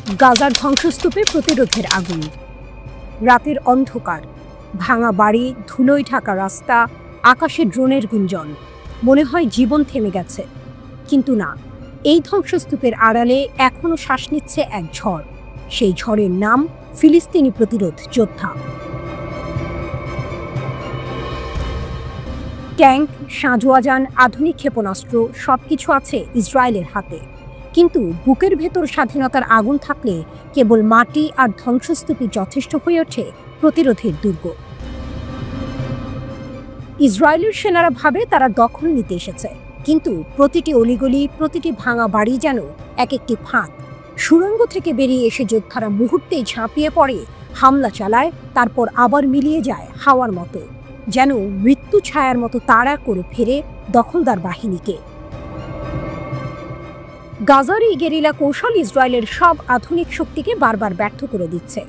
গাজার ধ্বংসস্তূপে প্রতিরোধের আগুন। রাতের অন্ধকার, ভাঙা বাড়ি, ধুলোয় ঢাকা রাস্তা, আকাশে ড্রোনের গুঞ্জন। মনে হয় জীবন থেমে গেছে, কিন্তু না। এই ধ্বংসস্তূপের আড়ালে এখনো শ্বাস নিচ্ছে এক ঝড়। সেই ঝড়ের নাম ফিলিস্তিনি প্রতিরোধ যোদ্ধা। ট্যাঙ্ক, সাঁজোয়াজান, আধুনিক ক্ষেপণাস্ত্র সবকিছু আছে ইসরায়েলের হাতে, কিন্তু বুকের ভেতর স্বাধীনতার আগুন থাকলে কেবল মাটি আর ধ্বংসস্তূপই যথেষ্ট হয়ে ওঠে প্রতিরোধের দুর্গ। ইসরায়েলের সেনারা ভাবে তারা দখল নিতে এসেছে, কিন্তু প্রতিটি অলিগলি, প্রতিটি ভাঙা বাড়ি যেন এক একটি ফাঁদ। সুড়ঙ্গ থেকে বেরিয়ে এসে যোদ্ধারা মুহূর্তেই ঝাঁপিয়ে পড়ে, হামলা চালায়, তারপর আবার মিলিয়ে যায় হাওয়ার মতো, যেন মৃত্যু ছায়ার মতো তাড়া করে ফেরে দখলদার বাহিনীকে। গাজার এই গেরিলা কৌশল ইসরায়েলের সব আধুনিক শক্তিকে বারবার ব্যর্থ করে দিচ্ছে।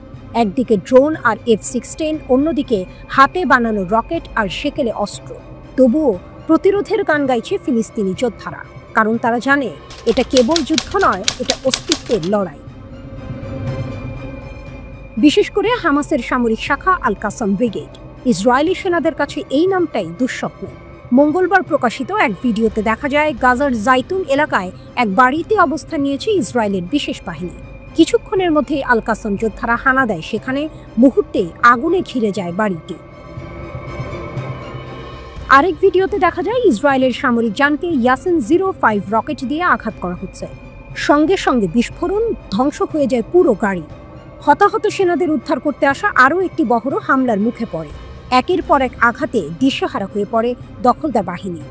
একদিকে ড্রোন আর F-16, অন্যদিকে হাতে বানানো রকেট আর সেকেলে অস্ত্র। তবুও প্রতিরোধের গান গাইছে ফিলিস্তিনি যোদ্ধারা, কারণ তারা জানে এটা কেবল যুদ্ধ নয়, এটা অস্তিত্বের লড়াই। বিশেষ করে হামাসের সামরিক শাখা আল কাসাম ব্রিগেড। ইসরায়েলি সেনাদের কাছে এই নামটাই দুঃস্বপ্ন। মঙ্গলবার প্রকাশিত এক ভিডিওতে দেখা যায় গাজার জাইতুন এলাকায় এক বাড়িতে অবস্থান নিয়েছে ইসরায়েলের বিশেষ বাহিনী। কিছুক্ষণের মধ্যেই আল কাসাম যোদ্ধারা হানা দেয় সেখানে, মুহূর্তে আগুনে ঘিরে যায় বাড়িটি। আরেক ভিডিওতে দেখা যায় ইসরায়েলের সামরিক যানকে ইয়াসিন 05 রকেট দিয়ে আঘাত করা হচ্ছে। সঙ্গে সঙ্গে বিস্ফোরণ, ধ্বংস হয়ে যায় পুরো গাড়ি। হতাহত সেনাদের উদ্ধার করতে আসা আরও একটি বহরও হামলার মুখে পড়ে। একের পর এক আঘাতে দিশেহারা হয়ে পড়ে দখলদার বাহিনী।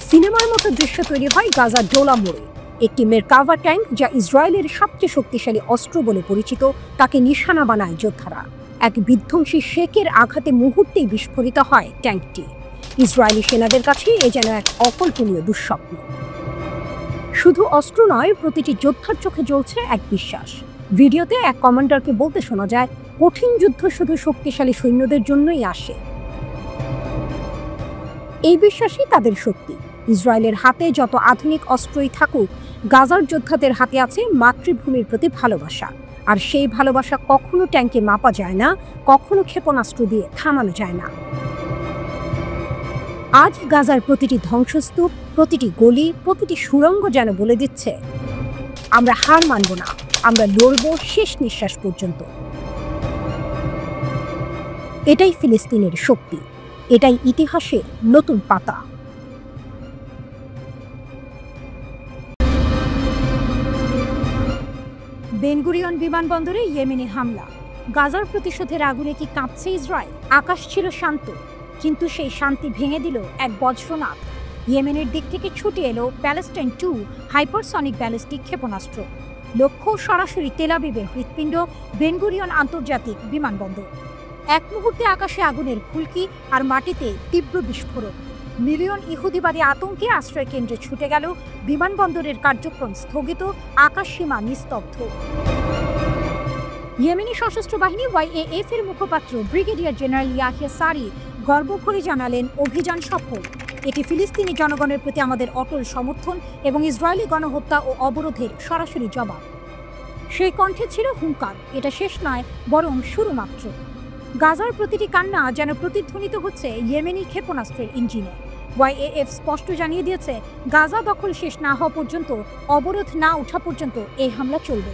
সিনেমার মতো দৃশ্য তৈরি হয় গাজার ডোলা মোড়ে। একটি মেরকাভা ট্যাঙ্ক, যা ইসরায়েলের সবচেয়ে শক্তিশালী অস্ত্র বলে পরিচিত, তাকে নিশানা বানায় যোদ্ধারা। এক বিধ্বংসী শেকের আঘাতে মুহূর্তেই বিস্ফোরিত হয় ট্যাঙ্কটি। ইসরায়েলি সেনাদের কাছে এ যেন এক অকল্পনীয় দুঃস্বপ্ন। শুধু অস্ত্র নয়, প্রতিটি যোদ্ধার চোখে জ্বলছে এক বিশ্বাস। ভিডিওতে এক কমান্ডারকে বলতে শোনা যায়, কঠিন যুদ্ধ শুধু শক্তিশালী সৈন্যদের জন্যই আসে। এই বিশ্বাসই তাদের শক্তি। ইসরায়েলের হাতে যত আধুনিক অস্ত্রই থাকুক, গাজার যোদ্ধাদের হাতে আছে মাতৃভূমির প্রতি ভালোবাসা। আর সেই ভালোবাসা কখনো ট্যাঙ্কে মাপা যায় না, কখনো ক্ষেপণাস্ত্র দিয়ে থামানো যায় না। আজ গাজার প্রতিটি ধ্বংসস্তূপ, প্রতিটি গলি, প্রতিটি সুড়ঙ্গ যেন বলে দিচ্ছে, আমরা হার মানব না, আমরা লড়ব শেষ নিঃশ্বাস পর্যন্ত। এটাই ফিলিস্তিনের শক্তি, এটাই ইতিহাসের নতুন পাতা। বেনগুরিয়ন বিমানবন্দরে ইয়েমেনি হামলা। গাজার প্রতিশোধের আগুনে কি কাঁপছে ইসরায়েল? আকাশ ছিল শান্ত, কিন্তু সেই শান্তি ভেঙে দিল এক বজ্রনাদ। ইয়েমেনের দিক থেকে ছুটে এলো প্যালেস্টাইন 2 হাইপারসনিক ব্যালিস্টিক ক্ষেপণাস্ত্র। লক্ষ্য সরাসরি তেল আবিবের হৃৎপিণ্ড, বেনগুরিয়ন আন্তর্জাতিক বিমানবন্দর। এক মুহূর্তে আকাশে আগুনের ফুলকি আর মাটিতে তীব্র বিস্ফোরণ। মিলিয়ন ইহুদিবাদী আতঙ্কে আশ্রয় কেন্দ্রে ছুটে গেল, বিমানবন্দরের কার্যক্রম স্থগিত, আকাশসীমা নিস্তব্ধ। ইয়েমেনি সশস্ত্র বাহিনী YAF এর মুখপাত্র ব্রিগেডিয়ার জেনারেল ইয়াহিয়া সারি গর্ব করে জানালেন, অভিযান সফল। এটি ফিলিস্তিনি জনগণের প্রতি আমাদের অটল সমর্থন এবং ইসরায়েলি গণহত্যা ও অবরোধের সরাসরি জবাব। সেই কণ্ঠে ছিল হুঙ্কার, এটা শেষ নয়, বরং শুরু মাত্র। গাজার প্রতিটি কান্না যেন প্রতিধ্বনিত হচ্ছে ইয়েমেনি ক্ষেপণাস্ত্রের ইঞ্জিনে। YAF স্পষ্ট জানিয়ে দিয়েছে, গাজা দখল শেষ না হওয়া পর্যন্ত, অবরোধ না ওঠা পর্যন্ত এই হামলা চলবে।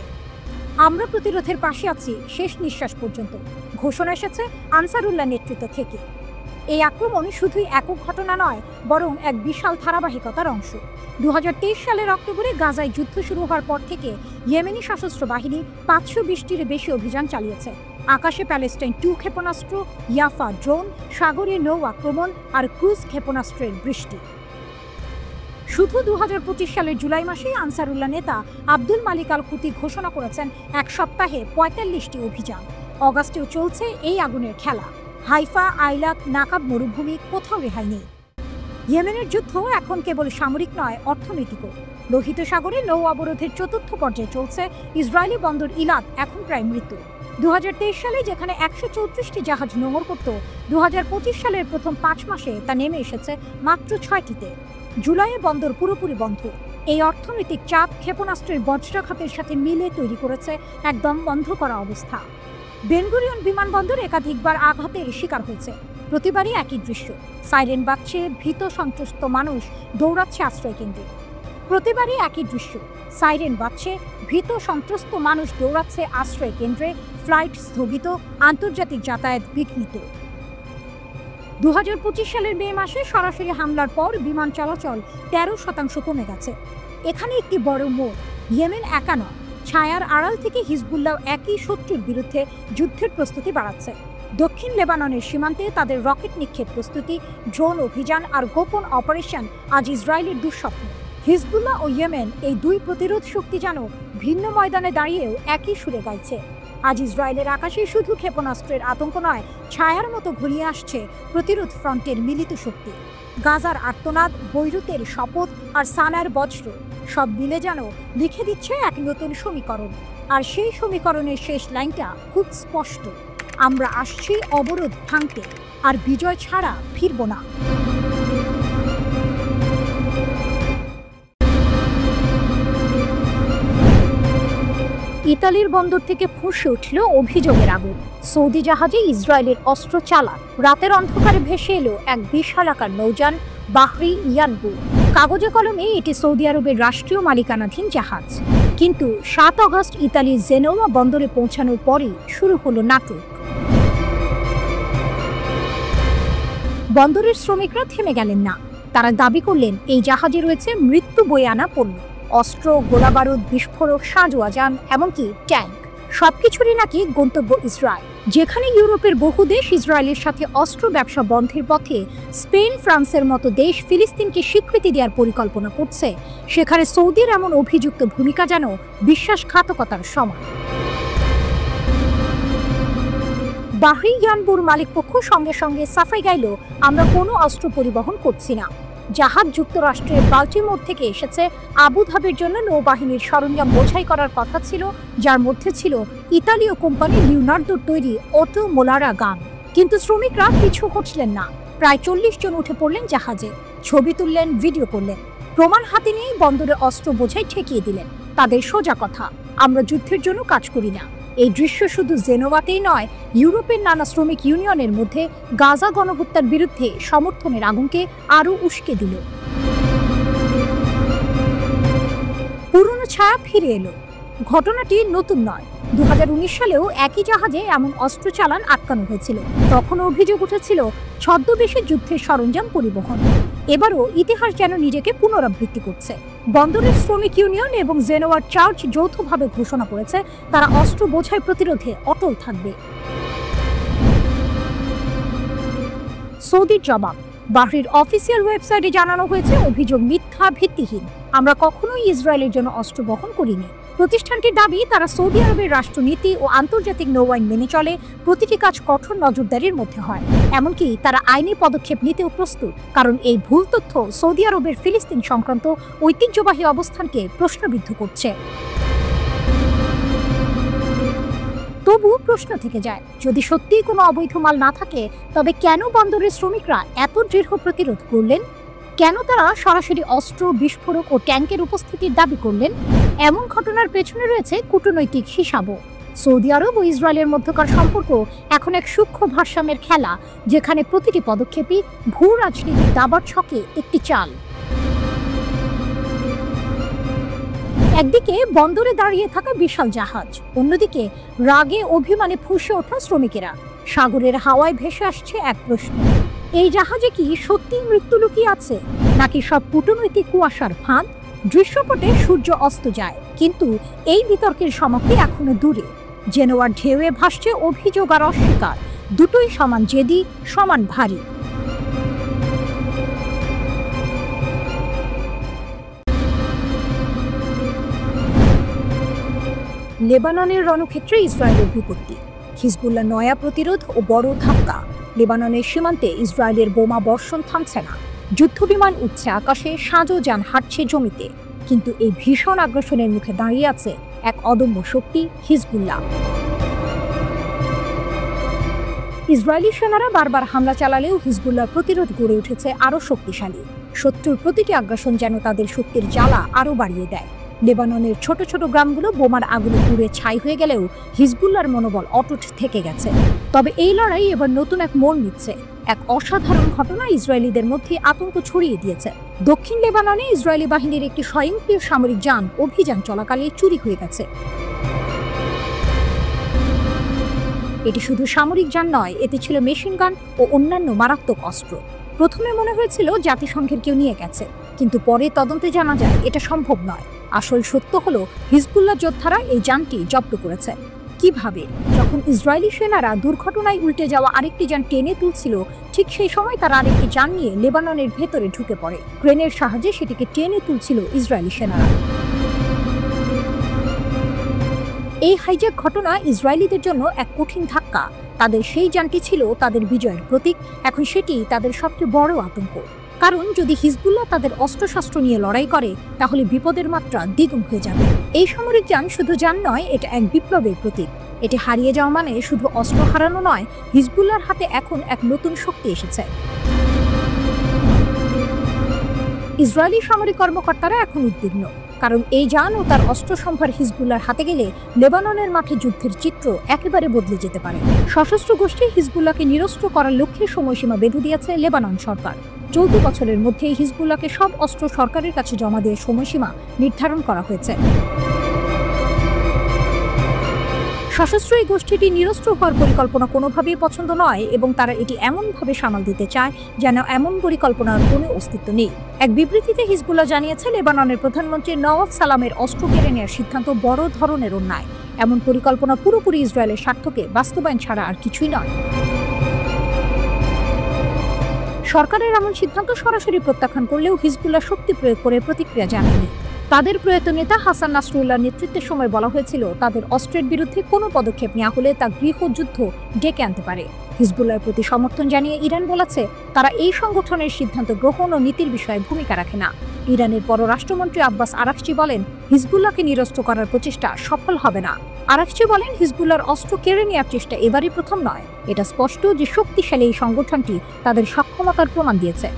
আমরা প্রতিরোধের পাশে আছি শেষ নিঃশ্বাস পর্যন্ত, ঘোষণা এসেছে আনসারুল্লাহ নেতৃত্ব থেকে। এই আক্রমণ শুধুই একক ঘটনা নয়, বরং এক বিশাল ধারাবাহিকতার অংশ। 2023 সালের অক্টোবরে গাজায় যুদ্ধ শুরু হওয়ার পর থেকে ইয়েমেনি সশস্ত্র বাহিনী 520টির বেশি অভিযান চালিয়েছে। আকাশে প্যালেস্টাইন 2 ক্ষেপণাস্ত্র, ইয়াফা ড্রোন, সাগরে নৌ আক্রমণ আর ক্রুজ ক্ষেপণাস্ত্রের বৃষ্টি। শুধু 2025 সালের জুলাই মাসেই আনসারুল্লাহ নেতা আব্দুল মালিক আল হুতি ঘোষণা করেছেন এক সপ্তাহে 45টি অভিযান। অগাস্টেও চলছে এই আগুনের খেলা। হাইফা, আইলাক, নাকাব মরুভূমি, কোথাও রেহাই নেই। ইয়েমেনের যুদ্ধ এখন কেবল সামরিক নয়, অর্থনৈতিকও। লোহিত সাগরে নৌ অবরোধের 4র্থ পর্যায়ে চলছে। ইসরায়েলি বন্দর ইলাদ এখন প্রায় মৃত। 2023 সালে যেখানে 134টি জাহাজ নোঙর করত, 2025 সালের প্রথম 5 মাসে তা নেমে এসেছে মাত্র 6টিতে। জুলাইয়ে বন্দর পুরোপুরি বন্ধ। এই অর্থনৈতিক চাপ ক্ষেপণাস্ত্রের বজ্রাঘাতের সাথে মিলে তৈরি করেছে একদম বন্ধ করা অবস্থা। বেন গুরিয়ন বিমানবন্দর একাধিকবার আঘাতের শিকার হয়েছে। প্রতিবারই একই দৃশ্য, সাইরেন বাজছে, ভীত সন্ত্রস্ত মানুষ দৌড়াচ্ছে আশ্রয় কেন্দ্রে। প্রতিবারই একই দৃশ্য, সাইরেন বাজছে, ভীত সন্ত্রস্ত মানুষ দৌড়াচ্ছে আশ্রয় কেন্দ্রে, ফ্লাইট স্থগিত, আন্তর্জাতিক যাতায়াত বিঘ্নিত। 2025 সালের মে মাসে সরাসরি হামলার পর বিমান চলাচল 13% কমে গেছে। এখানে একটি বড় মোড়, ইয়েমেন একা নয়, ছায়ার আড়াল থেকে হিজবুল্লাহ একই শত্রুর বিরুদ্ধে যুদ্ধের প্রস্তুতি বাড়াচ্ছে। দক্ষিণ লেবাননের সীমান্তে তাদের রকেট নিক্ষেপ প্রস্তুতি, ড্রোন অভিযান আর গোপন অপারেশন আজ ইসরায়েলের দুঃস্বপ্ন। হিজবুল্লাহ ও ইয়েমেন, এই দুই প্রতিরোধ শক্তি যেন ভিন্ন ময়দানে দাঁড়িয়েও একই সুরে গাইছে। আজ ইসরায়েলের আকাশে শুধু ক্ষেপণাস্ত্রের আতঙ্ক নয়, ছায়ার মতো ঘুরিয়ে আসছে প্রতিরোধ ফ্রন্টের মিলিত শক্তি। গাজার আর্তনাদ, বৈরুতের শপথ আর সানার বজ্র সব মিলে যেন লিখে দিচ্ছে এক নতুন সমীকরণ। আর সেই সমীকরণের শেষ লাইনটা খুব স্পষ্ট, আমরা আসছি অবরোধ ভাঙতে, আর বিজয় ছাড়া ফিরব না। ইতালির বন্দর থেকে ফুঁসে উঠল অভিযোগের আগুন। সৌদি জাহাজে ইসরায়েলের অস্ত্র চালান। রাতের অন্ধকারে ভেসে এলো এক বিশালাকার নৌযান, বাহরি ইয়ানবু। কাগজে কলমে এটি সৌদি আরবের রাষ্ট্রীয় মালিকানাধীন জাহাজ। কিন্তু 7 আগস্ট ইতালির জেনোয়া বন্দরে পৌঁছানোর পরই শুরু হলো নাটক। বন্দরের শ্রমিকরা থেমে গেলেন না। তারা দাবি করলেন এই জাহাজে রয়েছে মৃত্যু বয়ে আনা পণ্য, অস্ত্র, গোলাবারুদ, বিস্ফোরক, সাঁজোয়া যান, এমনকি ট্যাঙ্ক। সবকিছুরই নাকি গন্তব্য ইসরায়েল। যেখানে ইউরোপের বহু দেশ ইসরায়েলের সাথে অস্ত্র ব্যবসা বন্ধের পথে, স্পেন, ফ্রান্সের মতো দেশ ফিলিস্তিনকে স্বীকৃতি দেওয়ার পরিকল্পনা করছে, সেখানে সৌদির এমন অভিযুক্ত ভূমিকা যেন বিশ্বাসঘাতকতার সমান। বাহরি ইয়ানবুর মালিকপক্ষ সঙ্গে সঙ্গে সাফাই গাইল, আমরা কোনো অস্ত্র পরিবহন করছি না। জাহাজ যুক্তরাষ্ট্রের বাল্টিমোর থেকে এসেছে। আবুধাবির জন্য নৌবাহিনীর সরঞ্জাম বোঝাই করার কথা ছিল, যার মধ্যে ছিল ইতালীয় কোম্পানি লিওনার্দোর তৈরি অটো মোলারা গান। কিন্তু শ্রমিকরা পিছু হটলেন না। প্রায় 40 জন উঠে পড়লেন জাহাজে, ছবি তুললেন, ভিডিও করলেন, প্রমাণ হাতে নিয়েই বন্দরে অস্ত্র বোঝাই ঠেকিয়ে দিলেন। তাদের সোজা কথা, আমরা যুদ্ধের জন্য কাজ করি না। এই দৃশ্য শুধু জেনোভাতেই নয়, ইউরোপের নানা শ্রমিক ইউনিয়নের মধ্যে গাজা গণহত্যার বিরুদ্ধে সমর্থনের আগুনকে আরও উস্কে দিল। পুরনো ছায়া ফিরে এলো। ঘটনাটি নতুন নয়। 2019 সালেও একই জাহাজে এমন অস্ত্র চালান আটকানো হয়েছিল। তখন অভিযোগ উঠেছিল ছদ্মবেশে যুদ্ধের সরঞ্জাম পরিবহন। এবারও ইতিহাস যেন নিজেকে পুনরাবৃত্তি করছে। বন্দরের শ্রমিক ইউনিয়ন এবং জেনোয়ার চার্চ যৌথভাবে ঘোষণা করেছে তারা অস্ত্র বোঝাই প্রতিরোধে অটল থাকবে। সৌদির জবাব, বাহরির অফিসিয়াল ওয়েবসাইটে জানানো হয়েছে অভিযোগ মিথ্যা, ভিত্তিহীন। আমরা কখনোই ইসরায়েলের জন্য অস্ত্র বহন করিনি। প্রতিষ্ঠানটির দাবি, তারা সৌদি আরবের রাষ্ট্রনীতি ও আন্তর্জাতিক নৌআইন মেনে চলে, প্রতিটি কাজ কঠোর নজরদারির মধ্যে হয়। এমনকি তারা আইনি পদক্ষেপ নিতেও প্রস্তুত, কারণ এই ভুল তথ্য সৌদি আরবের ফিলিস্তিন সংক্রান্ত ঐতিহ্যবাহী অবস্থানকে প্রশ্নবিদ্ধ করছে। তবুও প্রশ্ন থেকে যায়, যদি সত্যিই কোনো অবৈধ মাল না থাকে, তবে কেন বন্দরের শ্রমিকরা এত দৃঢ় প্রতিরোধ করলেন? কেন তারা সরাসরি অস্ত্র, বিস্ফোরক ও ট্যাঙ্কের উপস্থিতির দাবি করলেন? এমন ঘটনার পেছনে রয়েছে কূটনৈতিক হিসাবও। সৌদি আরব ও ইসরায়েলের মধ্যকার সম্পর্ক এখন এক সূক্ষ্ম ভারসাম্যের খেলা, যেখানে প্রতিটি পদক্ষেপই ভূ রাজনীতির দাবার ছকে একটি চাল। একদিকে বন্দরে দাঁড়িয়ে থাকা বিশাল জাহাজ, অন্যদিকে রাগে অভিমানে ফুঁসে ওঠা শ্রমিকেরা। সাগরের হাওয়ায় ভেসে আসছে এক প্রশ্ন, এই জাহাজে কি সত্যিই মৃত্যু লুকিয়ে আছে, নাকি সব কূটনৈতিক কুয়াশার ফাঁদ? দৃশ্যপটে সূর্য অস্ত যায়, কিন্তু এই বিতর্কের সমাপ্তি এখনো দূরে। জেনোয়ার ঢেউয়ে ভাসছে অভিযোগ আর অস্বীকার, দুটোই সমান জেদি, সমান ভারী। লেবাননের রণক্ষেত্রে ইসরায়েলের বিপত্তি, হিজবুল্লাহ নয়া প্রতিরোধ ও বড় ধাক্কা। লেবাননের সীমান্তে ইসরায়েলের বোমা বর্ষণ থামছে না। যুদ্ধবিমান উঠছে আকাশে, সাঁজো যান হাঁটছে জমিতে। কিন্তু এই ভীষণ আগ্রাসনের মুখে দাঁড়িয়ে আছে এক অদম্য শক্তি, হিজবুল্লাহ। ইসরায়েলি সেনারা বারবার হামলা চালালেও হিজবুল্লাহর প্রতিরোধ গড়ে উঠেছে আরও শক্তিশালী। শত্রুর প্রতিটি আগ্রাসন যেন তাদের শক্তির জ্বালা আরও বাড়িয়ে দেয়। লেবাননের ছোট ছোট গ্রামগুলো বোমার আগুনে পুড়ে ছাই হয়ে গেলেও হিজবুল্লাহর মনোবল অটুট থেকে গেছে। তবে এই লড়াই এবার নতুন এক মোড় নিচ্ছে। এক অসাধারণ ঘটনা ইসরায়েলিদের মধ্যে আতঙ্ক ছড়িয়ে দিয়েছে। দক্ষিণ লেবাননে ইসরায়েলি বাহিনীর একটি স্বয়ংক্রিয় সামরিক যান অভিযান চলাকালে চুরি হয়ে গেছে। এটি শুধু সামরিক যান নয়, এতে ছিল মেশিন গান ও অন্যান্য মারাত্মক অস্ত্র। প্রথমে মনে হয়েছিল জাতিসংঘের কেউ নিয়ে গেছে, কিন্তু পরে তদন্তে জানা যায় এটা সম্ভব নয়। আসল সত্য হলো হিজবুল্লাহ যোদ্ধারা এই যানটি জব্দ করেছে। কিভাবে? যখন ইসরায়েলি সেনারা দুর্ঘটনায় উল্টে যাওয়া আরেকটি যান টেনে তুলছিল, ঠিক সেই সময় তারা আরেকটি যান নিয়ে লেবাননের ভেতরে ঢুকে পড়ে। ক্রেনের সাহায্যে সেটিকে টেনে তুলছিল ইসরায়েলি সেনারা। এই হাইজ্যাক ঘটনা ইসরায়েলিদের জন্য এক কঠিন ধাক্কা। তাদের সেই যানটি ছিল তাদের বিজয়ের প্রতীক, এখন সেটি তাদের সবচেয়ে বড় আতঙ্ক। কারণ যদি হিজবুল্লাহ তাদের অস্ত্রশস্ত্র নিয়ে লড়াই করে, তাহলে বিপদের মাত্রা দ্বিগুণ হয়ে যাবে। এই সামরিক যান শুধু যান নয়, এটা এক বিপ্লবের প্রতীক। এটি হারিয়ে যাওয়া মানে শুধু অস্ত্র হারানো নয়, হিজবুল্লাহর হাতে এখন এক নতুন শক্তি এসেছে। ইসরায়েলি সামরিক কর্মকর্তারা এখন উদ্বিগ্ন, কারণ এই যান ও তার অস্ত্র সম্ভার হিজবুল্লাহর হাতে গেলে লেবাননের মাঠে যুদ্ধের চিত্র একেবারে বদলে যেতে পারে। সশস্ত্র গোষ্ঠী হিজবুল্লাহকে নিরস্ত্র করার লক্ষ্যে সময়সীমা বেঁধে দিয়েছে লেবানন সরকার। চলতি বছরের মধ্যেই হিজবুল্লাহকে সব অস্ত্র সরকারের কাছে জমা দিয়ে সময়সীমা নির্ধারণ করা হয়েছে। সশস্ত্র এই গোষ্ঠীটি নিরস্ত্র হওয়ার পরিকল্পনা কোনোভাবেই পছন্দ নয়, এবং তারা এটি এমনভাবে সামাল দিতে চায় যেন এমন পরিকল্পনার কোনো অস্তিত্ব নেই। এক বিবৃতিতে হিজবুল্লাহ জানিয়েছে, লেবাননের প্রধানমন্ত্রী নওয়াফ সালামের অস্ত্র কেড়ে নেওয়ার সিদ্ধান্ত বড় ধরনের অন্যায়। এমন পরিকল্পনা পুরোপুরি ইসরায়েলের স্বার্থকে বাস্তবায়ন ছাড়া আর কিছুই নয়। সরকারের এমন সিদ্ধান্ত সরাসরি প্রত্যাখ্যান করলেও হিজবুল্লাহ শক্তি প্রয়োগ করে প্রতিক্রিয়া জানায়নি। তাদের প্রয়াত নেতা হাসান নাসরুল্লাহর নেতৃত্বের সময় বলা হয়েছিল, তাদের অস্ত্রের বিরুদ্ধে কোনো পদক্ষেপ নেওয়া হলে তা গৃহযুদ্ধ ডেকে আনতে পারে। হিজবুল্লাহর প্রতি সমর্থন জানিয়ে ইরান বলেছে, তারা এই সংগঠনের সিদ্ধান্ত গ্রহণ ও নীতির বিষয়ে ভূমিকা রাখে না। ইরানের পররাষ্ট্রমন্ত্রী আব্বাস আরাকচি বলেন, হিজবুল্লাহকে নিরস্ত্র করার প্রচেষ্টা সফল হবে না। আরাকচি বলেন, হিজবুল্লাহর অস্ত্র কেড়ে নেওয়ার চেষ্টা এবারই প্রথম নয়। এটা স্পষ্ট যে শক্তিশালী এই সংগঠনটি তাদের সক্ষমতার প্রমাণ দিয়েছে।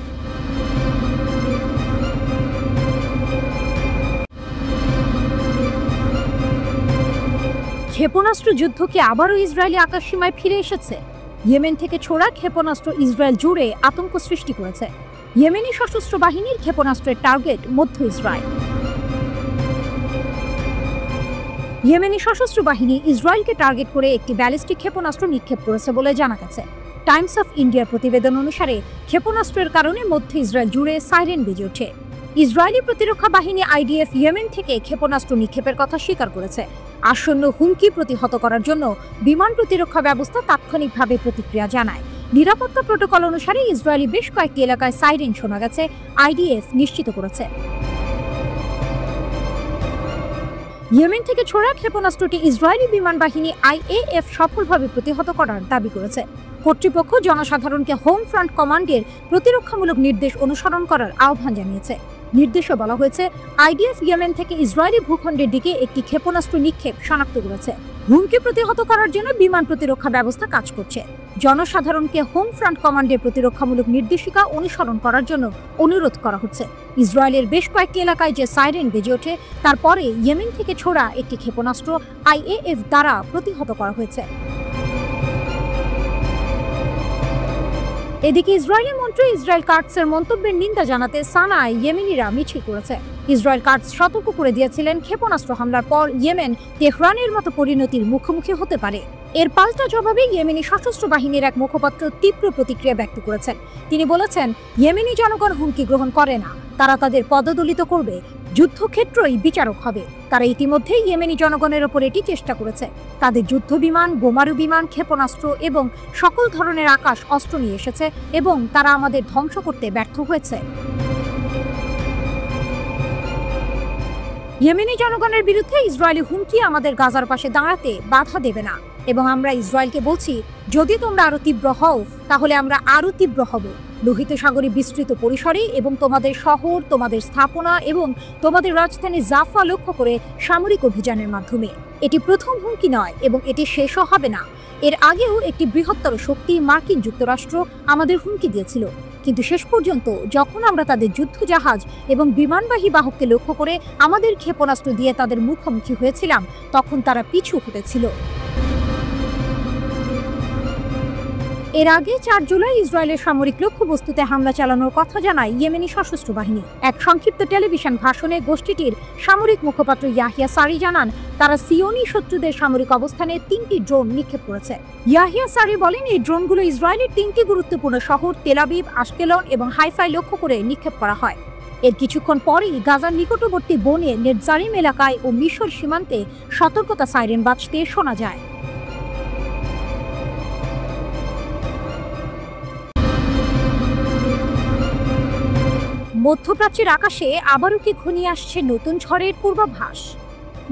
ক্ষেপণাস্ত্র যুদ্ধ কি আবারও ইসরায়েলি আকাশসীমায় ফিরে এসেছে? ইয়েমেন থেকে ছোড়া ক্ষেপণাস্ত্র ইসরায়েল জুড়ে আতঙ্ক সৃষ্টি করেছে। ইয়েমেনি সশস্ত্র বাহিনীর ক্ষেপণাস্ত্রের টার্গেট মধ্য ইসরায়েল। ইয়েমেনি সশস্ত্র বাহিনী ইসরায়েলকে টার্গেট করে একটি ব্যালিস্টিক ক্ষেপণাস্ত্র নিক্ষেপ করেছে বলে জানা গেছে। টাইমস অফ ইন্ডিয়ার প্রতিবেদন অনুসারে ক্ষেপণাস্ত্রের কারণে মধ্য ইসরায়েল জুড়ে সাইরেন বেজে ওঠে। ইসরায়েলি প্রতিরক্ষা বাহিনী আইডিএফ ইয়েমেন থেকে ক্ষেপণাস্ত্র নিক্ষেপের কথা স্বীকার করেছে। আসন্ন হুমকি প্রতিহত করার জন্য বিমান প্রতিরক্ষা ব্যবস্থা তাৎক্ষণিকভাবে প্রতিক্রিয়া জানায়। নিরাপত্তা প্রোটোকল অনুসারে ইসরায়েলি বেশ কয়েকটি এলাকায় সাইরেন শোনা গেছে, আইডিএফ নিশ্চিত করেছে। ইয়েমেন থেকে ছোড়া ক্ষেপণাস্ত্রটি ইসরায়েলি বিমান বাহিনী আইএএফ সফলভাবে প্রতিহত করার দাবি করেছে। কর্তৃপক্ষ জনসাধারণকে হোম ফ্রন্ট কমান্ডের প্রতিরক্ষামূলক নির্দেশ অনুসরণ করার আহ্বান জানিয়েছে। নির্দেশে বলা হয়েছে, আইডিএফ ইয়েমেন থেকে ইসরায়েলি ভূখণ্ডের দিকে একটি ক্ষেপণাস্ত্র নিক্ষেপ শনাক্ত করেছে। হুমকি প্রতিহত করার জন্য বিমান প্রতিরক্ষা ব্যবস্থা কাজ করছে। জনসাধারণকে হোম ফ্রন্ট কমান্ডের প্রতিরক্ষামূলক নির্দেশিকা অনুসরণ করার জন্য অনুরোধ করা হচ্ছে। ইসরায়েলের বেশ কয়েকটি এলাকায় যে সাইরেন বেজে ওঠে, তারপরে ইয়েমেন থেকে ছোড়া একটি ক্ষেপণাস্ত্র আইএএফ দ্বারা প্রতিহত করা হয়েছে। এদিকে ইসরায়েলি মন্ত্রী ইসরায়েল কাটসের মন্তব্যের নিন্দা জানাতে সানায় ইয়েমেনিরা মিছিল করেছে। ইসরায়েল কাটস সতর্ক করে দিয়েছিলেন, ক্ষেপণাস্ত্র হামলার পর ইয়েমেন তেহরানের মতো পরিণতির মুখোমুখি হতে পারে। এর পাল্টা জবাবে ইয়েমেনি সশস্ত্র বাহিনীর এক মুখপাত্র তীব্র প্রতিক্রিয়া ব্যক্ত করেছেন। তিনি বলেছেন, ইয়েমেনি জনগণ হুমকি গ্রহণ করে না, তারা তাদের পদদলিত করবে, যুদ্ধক্ষেত্রই বিচারক হবে। তারা ইতিমধ্যে ইয়েমেনি জনগণের ওপর এটি চেষ্টা করেছে। তাদের যুদ্ধ বিমান, বোমারু বিমান, ক্ষেপণাস্ত্র এবং সকল ধরনের আকাশ অস্ত্র নিয়ে এসেছে, এবং তারা আমাদের ধ্বংস করতে ব্যর্থ হয়েছে। ইয়েমেনি জনগণের বিরুদ্ধে ইসরায়েলি হুমকি আমাদের গাজার পাশে দাঁড়াতে বাধা দেবে না, এবং আমরা ইসরায়েলকে বলছি, যদি তোমরা আরো তীব্র হও, তাহলে আমরা আরো তীব্র হব, লোহিত সাগরে বিস্তৃত পরিসরে, এবং তোমাদের শহর, তোমাদের স্থাপনা এবং তোমাদের রাজধানী জাফা লক্ষ্য করে সামরিক অভিযানের মাধ্যমে। এটি প্রথম হুমকি নয়, এবং এটি শেষও হবে না। এর আগেও একটি বৃহত্তর শক্তি মার্কিন যুক্তরাষ্ট্র আমাদের হুমকি দিয়েছিল। কিন্তু শেষ পর্যন্ত যখন আমরা তাদের যুদ্ধজাহাজ এবং বিমানবাহী বাহককে লক্ষ্য করে আমাদের ক্ষেপণাস্ত্র দিয়ে তাদের মুখোমুখি হয়েছিলাম, তখন তারা পিছু হটেছিল। এর আগে 4 জুলাই ইসরায়েলের সামরিক লক্ষ্যবস্তুতে হামলা চালানোর কথা জানায় ইয়েমেনি সশস্ত্র বাহিনী। এক সংক্ষিপ্ত টেলিভিশন ভাষণে গোষ্ঠীটির সামরিক মুখপাত্র ইয়াহিয়া সারি জানান, তারা সিওনি শত্রুদের সামরিক অবস্থানে 3টি ড্রোন নিক্ষেপ করেছে। ইয়াহিয়া সারি বলেন, এই ড্রোনগুলো ইসরায়েলের 3টি গুরুত্বপূর্ণ শহর তেল আবিব, আশকেলন এবং হাইফাই লক্ষ্য করে নিক্ষেপ করা হয়। এর কিছুক্ষণ পরেই গাজার নিকটবর্তী বনে নেটজারিম এলাকায় ও মিশর সীমান্তে সতর্কতা সাইরেন বাজতে শোনা যায়। মধ্যপ্রাচ্যের আকাশে আবারও কি ঘনিয়ে আসছে নতুন ঝড়ের পূর্বাভাস?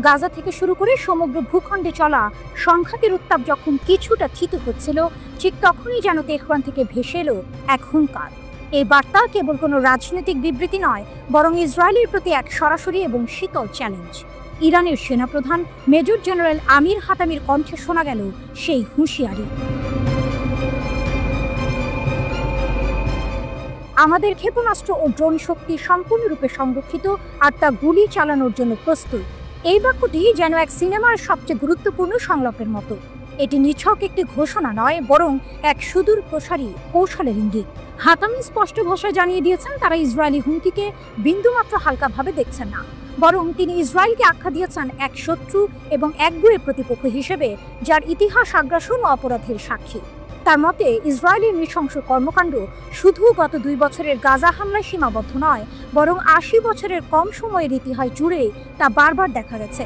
গাজা থেকে শুরু করে সমগ্র ভূখণ্ডে চলা সংঘাতের উত্তাপ যখন কিছুটা থিতু হচ্ছিল, ঠিক তখনই যেন তেহরান থেকে ভেসে এলো এক হুঙ্কার। এই বার্তা কেবল কোনো রাজনৈতিক বিবৃতি নয়, বরং ইসরায়েলের প্রতি এক সরাসরি এবং শীতল চ্যালেঞ্জ। ইরানের সেনাপ্রধান মেজর জেনারেল আমির হাতামির কণ্ঠে শোনা গেল সেই হুঁশিয়ারি। আমাদের ক্ষেপণাস্ত্র ও ড্রোন শক্তি সম্পূর্ণরূপে সংরক্ষিত, আর তা গুলি চালানোর জন্য প্রস্তুত। এই বাক্যটি যেন এক সিনেমার সবচেয়ে গুরুত্বপূর্ণ সংলাপের মতো। এটি নিছক একটি ঘোষণা নয়, বরং এক সুদূর প্রসারী কৌশলের ইঙ্গিত। হাতামি স্পষ্ট ভাষায় জানিয়ে দিয়েছেন, তারা ইসরায়েলি হুমকিকে বিন্দুমাত্র হালকাভাবে দেখছেন না, বরং তিনি ইসরায়েলকে আখ্যা দিয়েছেন এক শত্রু এবং একগুঁয়ে প্রতিপক্ষ হিসেবে, যার ইতিহাস আগ্রাসন ও অপরাধের সাক্ষী। তার মতে, ইসরায়েলের নৃশংস কর্মকাণ্ড শুধু গত 2 বছরের গাজা হামলায় সীমাবদ্ধ নয়, বরং 80 বছরের কম সময়ের ইতিহাস জুড়ে তা বারবার দেখা গেছে।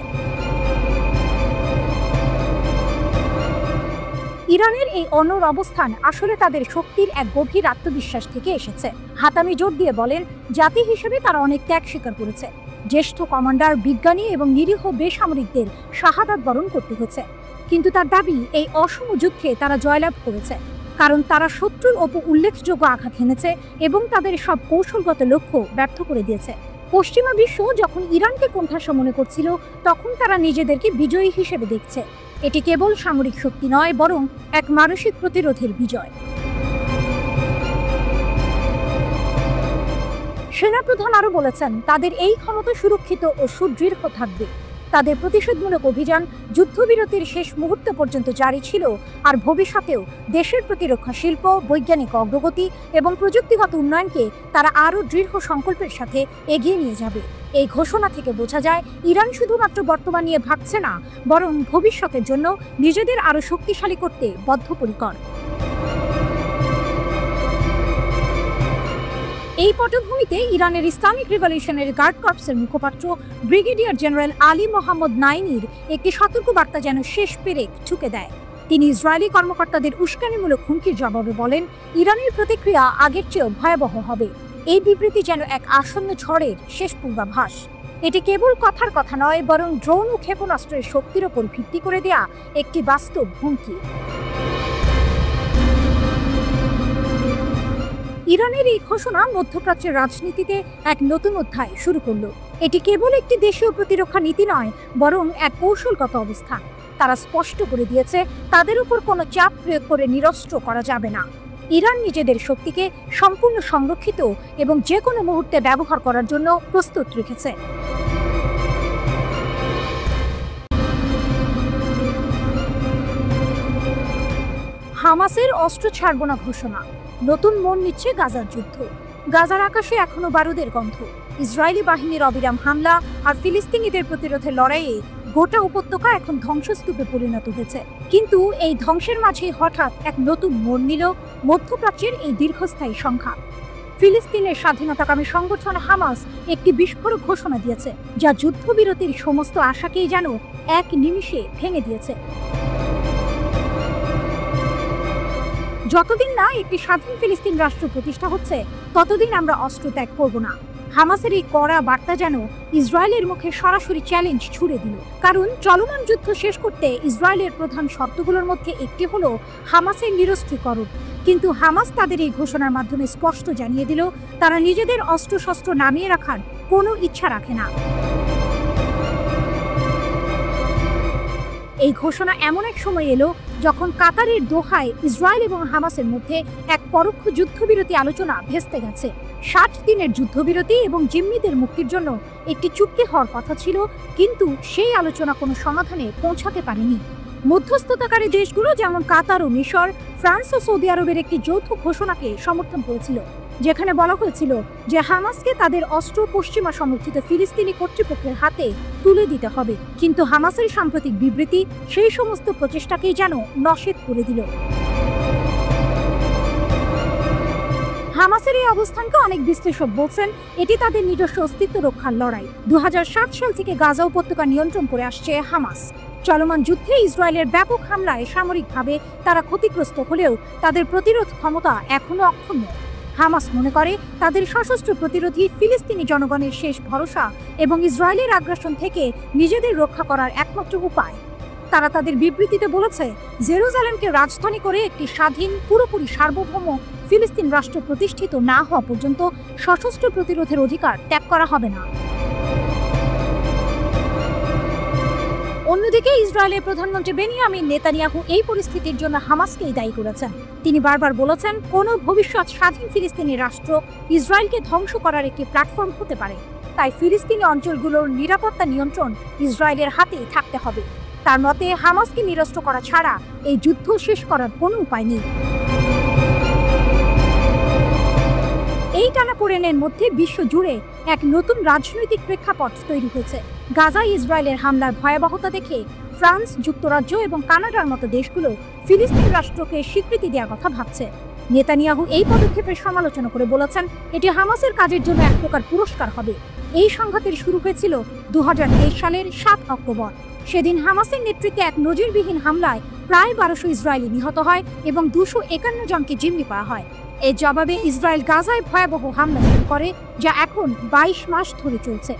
ইরানের এই অনড় অবস্থান আসলে তাদের শক্তির এক গভীর আত্মবিশ্বাস থেকে এসেছে। হাতামি জোর দিয়ে বলেন, জাতি হিসেবে তারা অনেক ত্যাগ স্বীকার করেছে। জ্যেষ্ঠ কমান্ডার, বিজ্ঞানী এবং নিরীহ বেসামরিকদের শাহাদাত বরণ করতে হয়েছে। কিন্তু তার দাবি, এই অসম যুদ্ধে তারা জয়লাভ করেছে, কারণ তারা শত্রুর ওপর উল্লেখযোগ্য আঘাত হেনেছে এবং তাদের সব কৌশলগত লক্ষ্য ব্যর্থ করে দিয়েছে। পশ্চিমা বিশ্ব যখন ইরানকে কোণঠাসা মনে করছিল, তখন তারা নিজেদেরকে বিজয়ী হিসেবে দেখছে। এটি কেবল সামরিক শক্তি নয়, বরং এক মানসিক প্রতিরোধের বিজয়। সেনাপ্রধান আরও বলেছেন, তাদের এই ক্ষমতা সুরক্ষিত ও সুদৃঢ় থাকবে। তাদের প্রতিশোধমূলক অভিযান যুদ্ধবিরতির শেষ মুহূর্ত পর্যন্ত জারি ছিল, আর ভবিষ্যতেও দেশের প্রতিরক্ষা শিল্প, বৈজ্ঞানিক অগ্রগতি এবং প্রযুক্তিগত উন্নয়নকে তারা আরও দৃঢ় সংকল্পের সাথে এগিয়ে নিয়ে যাবে। এই ঘোষণা থেকে বোঝা যায়, ইরান শুধুমাত্র বর্তমান নিয়ে ভাবছে না, বরং ভবিষ্যতের জন্য নিজেদের আরও শক্তিশালী করতে বদ্ধপরিকর। এই পটভূমিতে ইরানের ইসলামিক রিভলিউশনারি গার্ড কর্পসের মুখপাত্র ব্রিগেডিয়ার জেনারেল আলী মোহাম্মদ নাইনির একটি সতর্কবার্তা যেন শেষ পেরেক ঠুকে দেয়। তিনি ইসরায়েলি কর্মকর্তাদের উস্কানিমূলক হুমকির জবাবে বলেন, ইরানের প্রতিক্রিয়া আগের চেয়েও ভয়াবহ হবে। এই বিবৃতি যেন এক আসন্ন ঝড়ের শেষ পূর্বাভাস। এটি কেবল কথার কথা নয়, বরং ড্রোন ও ক্ষেপণাস্ত্রের শক্তির ওপর ভিত্তি করে দেয়া একটি বাস্তব হুমকি। ইরানের এই ঘোষণা মধ্যপ্রাচ্যের রাজনীতিতে এক নতুন অধ্যায় শুরু করলো। এটি কেবল একটি দেশীয় প্রতিরক্ষা নীতি নয়, বরং এক কৌশলগত অবস্থান। তারা স্পষ্ট করে দিয়েছে, তাদের উপর কোনো চাপ প্রয়োগ করে নিরস্ত্র করা যাবে না। ইরান নিজেদের শক্তিকে সম্পূর্ণ সংরক্ষিত এবং যে কোনো মুহূর্তে ব্যবহার করার জন্য প্রস্তুত রেখেছে। হামাসের অস্ত্র ছাড়ব না ঘোষণা, নতুন মোড় নিচ্ছে গাজার যুদ্ধ। গাজার আকাশে এখনো বারুদের গন্ধ। ইসরায়েলি বাহিনীর অবিরাম হামলা আর ফিলিস্তিনিদের প্রতিরোধের লড়াইয়ে গোটা উপত্যকা এখন ধ্বংসস্তূপে পরিণত হয়েছে। কিন্তু এই ধ্বংসের মাঝে হঠাৎ এক নতুন মোড় নিল মধ্যপ্রাচ্যের এই দীর্ঘস্থায়ী সংঘাত। ফিলিস্তিনের স্বাধীনতাকামী সংগঠন হামাস একটি বিস্ফোরক ঘোষণা দিয়েছে, যা যুদ্ধবিরতির সমস্ত আশাকেই যেন এক নিমিষে ভেঙে দিয়েছে। যতদিন না একটি স্বাধীন ফিলিস্তিন রাষ্ট্র প্রতিষ্ঠা হচ্ছে, ততদিন আমরা অস্ত্র ত্যাগ করব না। হামাসের এই কড়া বার্তা যেন ইসরায়েলের মুখে সরাসরি চ্যালেঞ্জ ছুড়ে দিল। কারণ চলমান যুদ্ধ শেষ করতে ইসরায়েলের প্রধান শর্তগুলোর মধ্যে একটি হলো হামাসের নিরস্ত্রীকরণ। কিন্তু হামাস তাদের এই ঘোষণার মাধ্যমে স্পষ্ট জানিয়ে দিল, তারা নিজেদের অস্ত্রশস্ত্র নামিয়ে রাখার কোনো ইচ্ছা রাখে না। এই ঘোষণা এমন এক সময় এলো যখন কাতারের দোহায় ইসরায়েল এবং হামাসের মধ্যে এক পরোক্ষ যুদ্ধবিরতি আলোচনা ভেস্তে গেছে। 60 দিনের যুদ্ধবিরতি এবং জিম্মিদের মুক্তির জন্য একটি চুক্তি হওয়ার কথা ছিল, কিন্তু সেই আলোচনা কোনো সমাধানে পৌঁছাতে পারেনি। মধ্যস্থতাকারী দেশগুলো যেমন কাতার ও মিশর, ফ্রান্স ও সৌদি আরবের একটি যৌথ ঘোষণাকে সমর্থন করেছিল, যেখানে বলা হয়েছিল যে হামাসকে তাদের অস্ত্র পশ্চিমা সমর্থিত ফিলিস্তিনি কর্তৃপক্ষের হাতে তুলে দিতে হবে। কিন্তু হামাসের সাম্প্রতিক বিবৃতি সেই সমস্ত প্রচেষ্টাকেই যেন নস্যাৎ করে দিল। হামাসের এই অবস্থানকে অনেক বিশ্লেষক বলছেন এটি তাদের নিজস্ব অস্তিত্ব রক্ষার লড়াই। 2007 সাল থেকে গাজা উপত্যকা নিয়ন্ত্রণ করে আসছে হামাস। চলমান যুদ্ধে ইসরায়েলের ব্যাপক হামলায় সামরিকভাবে তারা ক্ষতিগ্রস্ত হলেও তাদের প্রতিরোধ ক্ষমতা এখনো অক্ষুণ্ণ। হামাস মনে করে তাদের সশস্ত্র প্রতিরোধী ফিলিস্তিনি জনগণের শেষ ভরসা এবং ইসরায়েলের আগ্রাসন থেকে নিজেদের রক্ষা করার একমাত্র উপায়। তারা তাদের বিবৃতিতে বলেছে, জেরুজালেমকে রাজধানী করে একটি স্বাধীন, পুরোপুরি সার্বভৌম ফিলিস্তিন রাষ্ট্র প্রতিষ্ঠিত না হওয়া পর্যন্ত সশস্ত্র প্রতিরোধের অধিকার ত্যাগ করা হবে না। অন্যদিকে ইসরায়েলের প্রধানমন্ত্রী বেনিয়ামিন নেতানিয়াহু এই পরিস্থিতির জন্য হামাসকেই দায়ী করেছেন। তিনি বারবার বলেছেন, কোনো ভবিষ্যৎ স্বাধীন ফিলিস্তিনি রাষ্ট্র ইসরায়েলকে ধ্বংস করার একটি প্ল্যাটফর্ম হতে পারে। তাই ফিলিস্তিনি অঞ্চলগুলোর নিরাপত্তা নিয়ন্ত্রণ ইসরায়েলের হাতেই থাকতে হবে। তার মতে, হামাসকে নিরস্ত্র করা ছাড়া এই যুদ্ধ শেষ করার কোনো উপায় নেই। এই টানাপোড়েনের মধ্যে বিশ্ব জুড়ে এক নতুন রাজনৈতিক প্রেক্ষাপট তৈরি হয়েছে। গাজায় ইসরায়েলের হামলার ভয়াবহতা দেখে ফ্রান্স, যুক্তরাজ্য এবং কানাডার মতো দেশগুলো ফিলিস্তিন রাষ্ট্রকে স্বীকৃতি দেওয়ার কথা ভাবছে। নেতানিয়াহু এই পদক্ষেপের সমালোচনা করে বলেছেন, এটি হামাসের কাজের জন্য এক প্রকার পুরস্কার হবে। এই সংঘাতের শুরু হয়েছিল 2023 সালের 7 অক্টোবর। সেদিন হামাসের নেতৃত্বে এক নজিরবিহীন হামলায় প্রায় 1200 ইসরায়েলি নিহত হয় এবং 251 জনকে জিম্মি করা হয়। এর জবাবে ইসরায়েল গাজায় ভয়াবহ হামলা শুরু করে, যা এখন 22 মাস ধরে চলছে।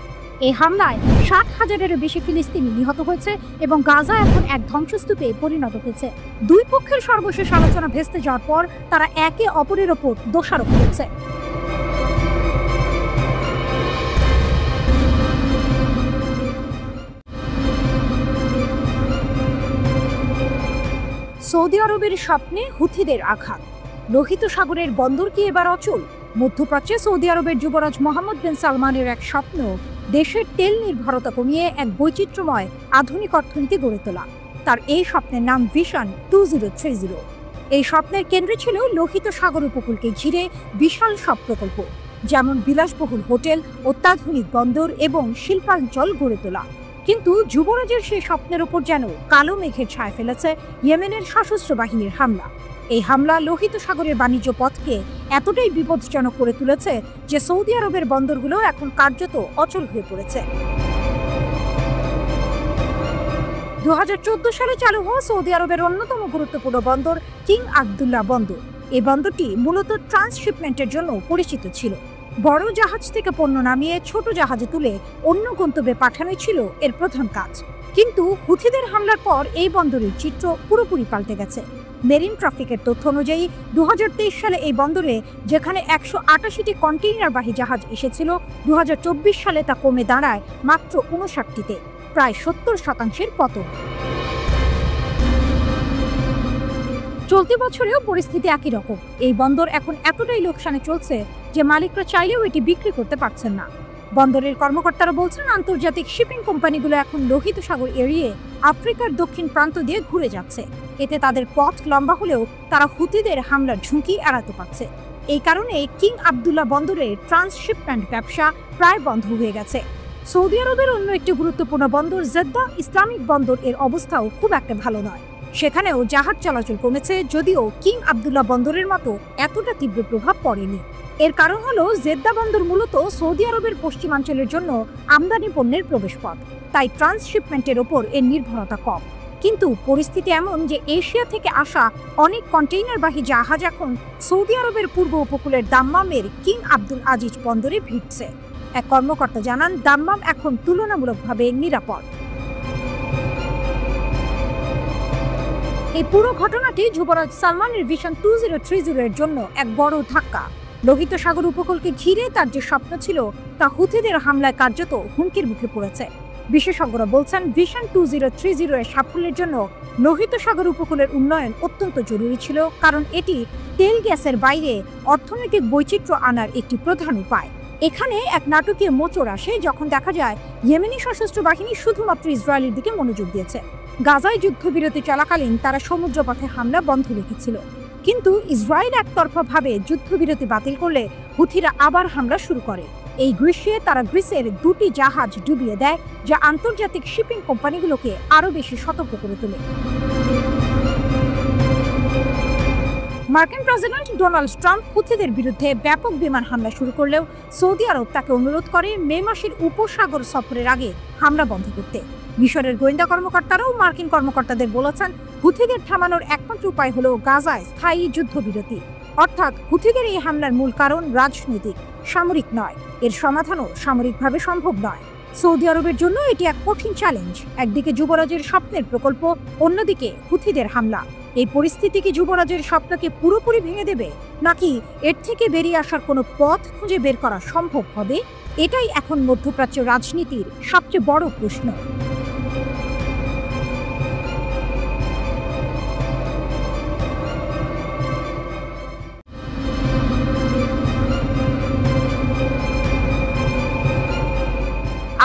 এই হামলায় 60,000-এরও বেশি ফিলিস্তিনি নিহত হয়েছে এবং গাজা এখন এক ধ্বংসস্তূপে পরিণত হয়েছে। দুই পক্ষের সর্বশেষ আলোচনা ভেস্তে যাওয়ার পর তারা একে অপরের ওপর দোষারোপ করছে। সৌদি আরবের স্বপ্নে হুথিদের আঘাত। লোহিত সাগরের বন্দর কি এবার অচল? মধ্যপ্রাচ্যে সৌদি আরবের যুবরাজ মোহাম্মদ বিন সালমানের এক স্বপ্ন দেশের তেল নির্ভরতা কমিয়ে এক বৈচিত্র্যময় আধুনিক অর্থনীতি গড়ে তোলা। তার এই স্বপ্নের নাম ভিশন 2030। এই স্বপ্নের কেন্দ্রে ছিল লোহিত সাগর উপকূলকে ঘিরে বিশাল সব প্রকল্প, যেমন বিলাসবহুল হোটেল, অত্যাধুনিক বন্দর এবং শিল্পাঞ্চল গড়ে তোলা। কিন্তু যুবরাজের সেই স্বপ্নের ওপর যেন কালো মেঘের ছায়া ফেলেছে ইয়েমেনের সশস্ত্র বাহিনীর হামলা। এই হামলা লোহিত সাগরের বাণিজ্য পথকে এতটাই বিপজ্জনক করে তুলেছে যে সৌদি আরবের বন্দরগুলো এখন কার্যত অচল হয়ে পড়েছে। 2014 সালে চালু হওয়া সৌদি আরবের অন্যতম গুরুত্বপূর্ণ বন্দর কিং আবদুল্লাহ বন্দর। এই বন্দরটি মূলত ট্রান্সশিপমেন্টের জন্য পরিচিত ছিল। বড় জাহাজ থেকে পণ্য নামিয়ে ছোট জাহাজে তুলে অন্য গন্তব্যে পাঠানোই ছিল এর প্রধান কাজ। কিন্তু হুথিদের হামলার পর এই বন্দরের চিত্র পুরোপুরি পাল্টে গেছে। মেরিন ট্রাফিকের তথ্য অনুযায়ী 2023 সালে এই বন্দরে যেখানে 188টি কন্টেইনারবাহী জাহাজ এসেছিল, 2024 সালে তা কমে দাঁড়ায় মাত্র 59টিতে, প্রায় 70% পতন। চলতি বছরেও পরিস্থিতি একই রকম। এই বন্দর এখন এতটাই লোকসানে চলছে যে মালিকরা চাইলেও এটি বিক্রি করতে পারছেন না। বন্দরের কর্মকর্তারা বলছেন, আন্তর্জাতিক শিপিং কোম্পানিগুলো এখন লোহিত সাগর এড়িয়ে আফ্রিকার দক্ষিণ প্রান্ত দিয়ে ঘুরে যাচ্ছে। এতে তাদের পথ লম্বা হলেও তারা হুথিদের হামলার ঝুঁকি এড়াতে পারছে। এই কারণে কিং আবদুল্লাহ বন্দরের ট্রান্সশিপমেন্ট ব্যবসা প্রায় বন্ধ হয়ে গেছে। সৌদি আরবের অন্য একটি গুরুত্বপূর্ণ বন্দর জেদ্দা ইসলামিক বন্দর এর অবস্থাও খুব একটা ভালো নয়। সেখানেও জাহাজ চলাচল কমেছে, যদিও কিং আবদুল্লাহ বন্দরের মতো এতটা তীব্র প্রভাব পড়েনি। এর কারণ হলো জেদ্দা বন্দর মূলত সৌদি আরবের পশ্চিমাঞ্চলের জন্য আমদানি পণ্যের প্রবেশপথ, তাই ট্রান্সশিপমেন্টের ওপর এর নির্ভরতা কম। কিন্তু পরিস্থিতি এমন যে এশিয়া থেকে আসা অনেক কন্টেইনারবাহী জাহাজ এখন সৌদি আরবের পূর্ব উপকূলের দাম্মামের কিং আব্দুল আজিজ বন্দরে ভিড়ছে। এক কর্মকর্তা জানান, দাম্মাম এখন তুলনামূলকভাবে নিরাপদ। এই পুরো ঘটনাটি যুবরাজ সালমানের ভিশন 2030 এর জন্য এক বড় ধাক্কা। লোহিত সাগর উপকূলকে ঘিরে তার যে স্বপ্ন ছিল তা হুথিদের হামলায় কার্যত হুমকির মুখে পড়েছে। বিশেষজ্ঞরা বলছেন ভিশন 2030 এর সাফল্যের জন্য লোহিত সাগর উপকূলের উন্নয়ন অত্যন্ত জরুরি ছিল, কারণ এটি তেল গ্যাসের বাইরে অর্থনৈতিক বৈচিত্র্য আনার একটি প্রধান উপায়। এখানে এক নাটকীয় মোচড় আসে যখন দেখা যায় ইয়েমেনি সশস্ত্র বাহিনী শুধুমাত্র ইসরায়েলের দিকে মনোযোগ দিয়েছে। গাজায় যুদ্ধবিরতি চলাকালীন তারা সমুদ্রপথে হামলা বন্ধ রেখেছিল, কিন্তু ইসরায়েল একতরফাভাবে যুদ্ধবিরতি বাতিল করলে হুথিরা আবার হামলা শুরু করে। এই গ্রীষ্মে তারা গ্রিসের 2টি জাহাজ ডুবিয়ে দেয়, যা আন্তর্জাতিক শিপিং কোম্পানিগুলোকে আরও বেশি সতর্ক করে তোলে। মার্কিন প্রেসিডেন্ট ডোনাল্ড ট্রাম্প হুথিদের বিরুদ্ধে ব্যাপক বিমান হামলা শুরু করলেও সৌদি আরব তাকে অনুরোধ করে মে মাসের উপসাগর সফরের আগে হামলা বন্ধ করতে। মিশরের গোয়েন্দা কর্মকর্তারাও মার্কিন কর্মকর্তাদের বলেছেন হুথিদের থামানোর একমাত্র উপায় হল গাজায় স্থায়ী যুদ্ধবিরতি। অর্থাৎ হুথিদের এই হামলার মূল কারণ রাজনৈতিক, সামরিক নয়। এর সমাধানও সামরিকভাবে সম্ভব নয়। সৌদি আরবের জন্য এটি এক কঠিন চ্যালেঞ্জ। একদিকে যুবরাজের স্বপ্নের প্রকল্প, অন্যদিকে হুথিদের হামলা। এই পরিস্থিতি কি যুবরাজের স্বপ্নকে পুরোপুরি ভেঙে দেবে, নাকি এর থেকে বেরিয়ে আসার কোনো পথ খুঁজে বের করা সম্ভব হবে? এটাই এখন মধ্যপ্রাচ্য রাজনীতির সবচেয়ে বড় প্রশ্ন।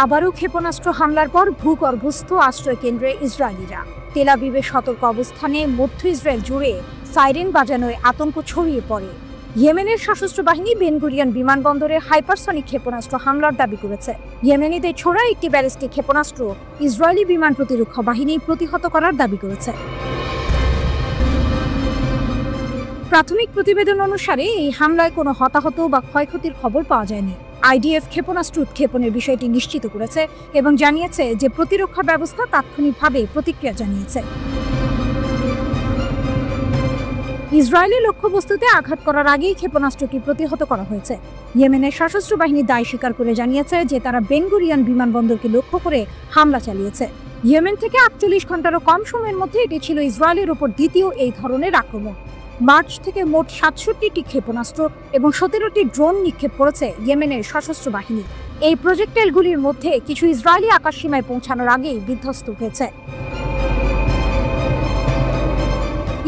আবারও ক্ষেপণাস্ত্র হামলার পর ভূগর্ভস্থ আশ্রয় কেন্দ্রে ইসরায়েলিরা। তেল আবিবের সতর্ক অবস্থানে মধ্য ইসরায়েল জুড়ে সাইরেন বাজানোয় আতঙ্ক ছড়িয়ে পড়ে। ইয়েমেনের সশস্ত্র বাহিনী বেন গুরিয়ন বিমানবন্দরে হাইপারসনিক ক্ষেপণাস্ত্র হামলার দাবি করেছে। ইয়েমেনিদের ছোড়া একটি ব্যালিস্টিক ক্ষেপণাস্ত্র ইসরায়েলি বিমান প্রতিরক্ষা বাহিনী প্রতিহত করার দাবি করেছে। প্রাথমিক প্রতিবেদন অনুসারে এই হামলায় কোনো হতাহত বা ক্ষয়ক্ষতির খবর পাওয়া যায়নি। আইডিএফ ক্ষেপণাস্ত্র উৎক্ষেপণের বিষয়টি নিশ্চিত করেছে এবং জানিয়েছে যে প্রতিরক্ষা ব্যবস্থা তাৎক্ষণিকভাবে প্রতিক্রিয়া জানিয়েছে। ইসরায়েলের লক্ষ্যবস্তুতে আঘাত করার আগেই ক্ষেপণাস্ত্রটি প্রতিহত করা হয়েছে। ইয়েমেনের সশস্ত্র বাহিনী দায় স্বীকার করে জানিয়েছে যে তারা বেন গুরিয়ন বিমানবন্দরকে লক্ষ্য করে হামলা চালিয়েছে। ইয়েমেন থেকে 48 ঘন্টারও কম সময়ের মধ্যে এটি ছিল ইসরায়েলের উপর দ্বিতীয় এই ধরনের আক্রমণ। মার্চ থেকে মোট 67টি ক্ষেপণাস্ত্র এবং 17টি ড্রোন নিক্ষেপ করেছে ইয়েমেনের সশস্ত্র বাহিনী। এই প্রজেক্টাইলগুলির মধ্যে কিছু ইসরায়েলি আকাশসীমায় পৌঁছানোর আগেই বিধ্বস্ত হয়েছে।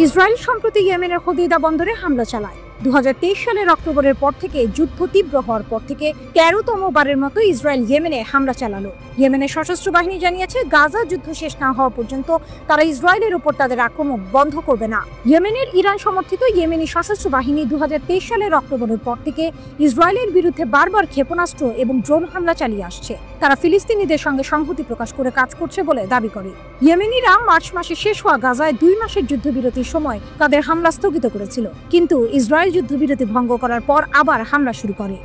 ইসরায়েল সম্প্রতি ইয়েমেনের হোদেইদা বন্দরে হামলা চালায়। 2023 সালের অক্টোবরের পর থেকে যুদ্ধ তীব্র হওয়ার পর থেকে 13তম বারের মতো ইসরায়েল ইয়েমেনে হামলা চালালো। ইয়েমেনের সশস্ত্র বাহিনী জানিয়েছে গাজা যুদ্ধ শেষ না হওয়া পর্যন্ত তারা ইসরায়েলের উপর তাদের আক্রমণ বন্ধ করবে না। ইয়েমেনের ইরান সমর্থিত ইয়েমেনি সশস্ত্র বাহিনী 2023 সালের অক্টোবরের পর থেকে ইসরায়েলের বিরুদ্ধে বারবার ক্ষেপণাস্ত্র এবং ড্রোন হামলা চালিয়ে আসছে। তারা ফিলিস্তিনিদের সঙ্গে সংহতি প্রকাশ করে কাজ করছে বলে দাবি করে। ইয়েমেনিরা মার্চ মাসে শেষ হওয়া গাজায় 2 মাসের যুদ্ধবিরতির সময় তাদের হামলা স্থগিত করেছিল, কিন্তু ইসরায়েল যুদ্ধবিরতি ভঙ্গ করার পর আবার হামলা শুরু করে।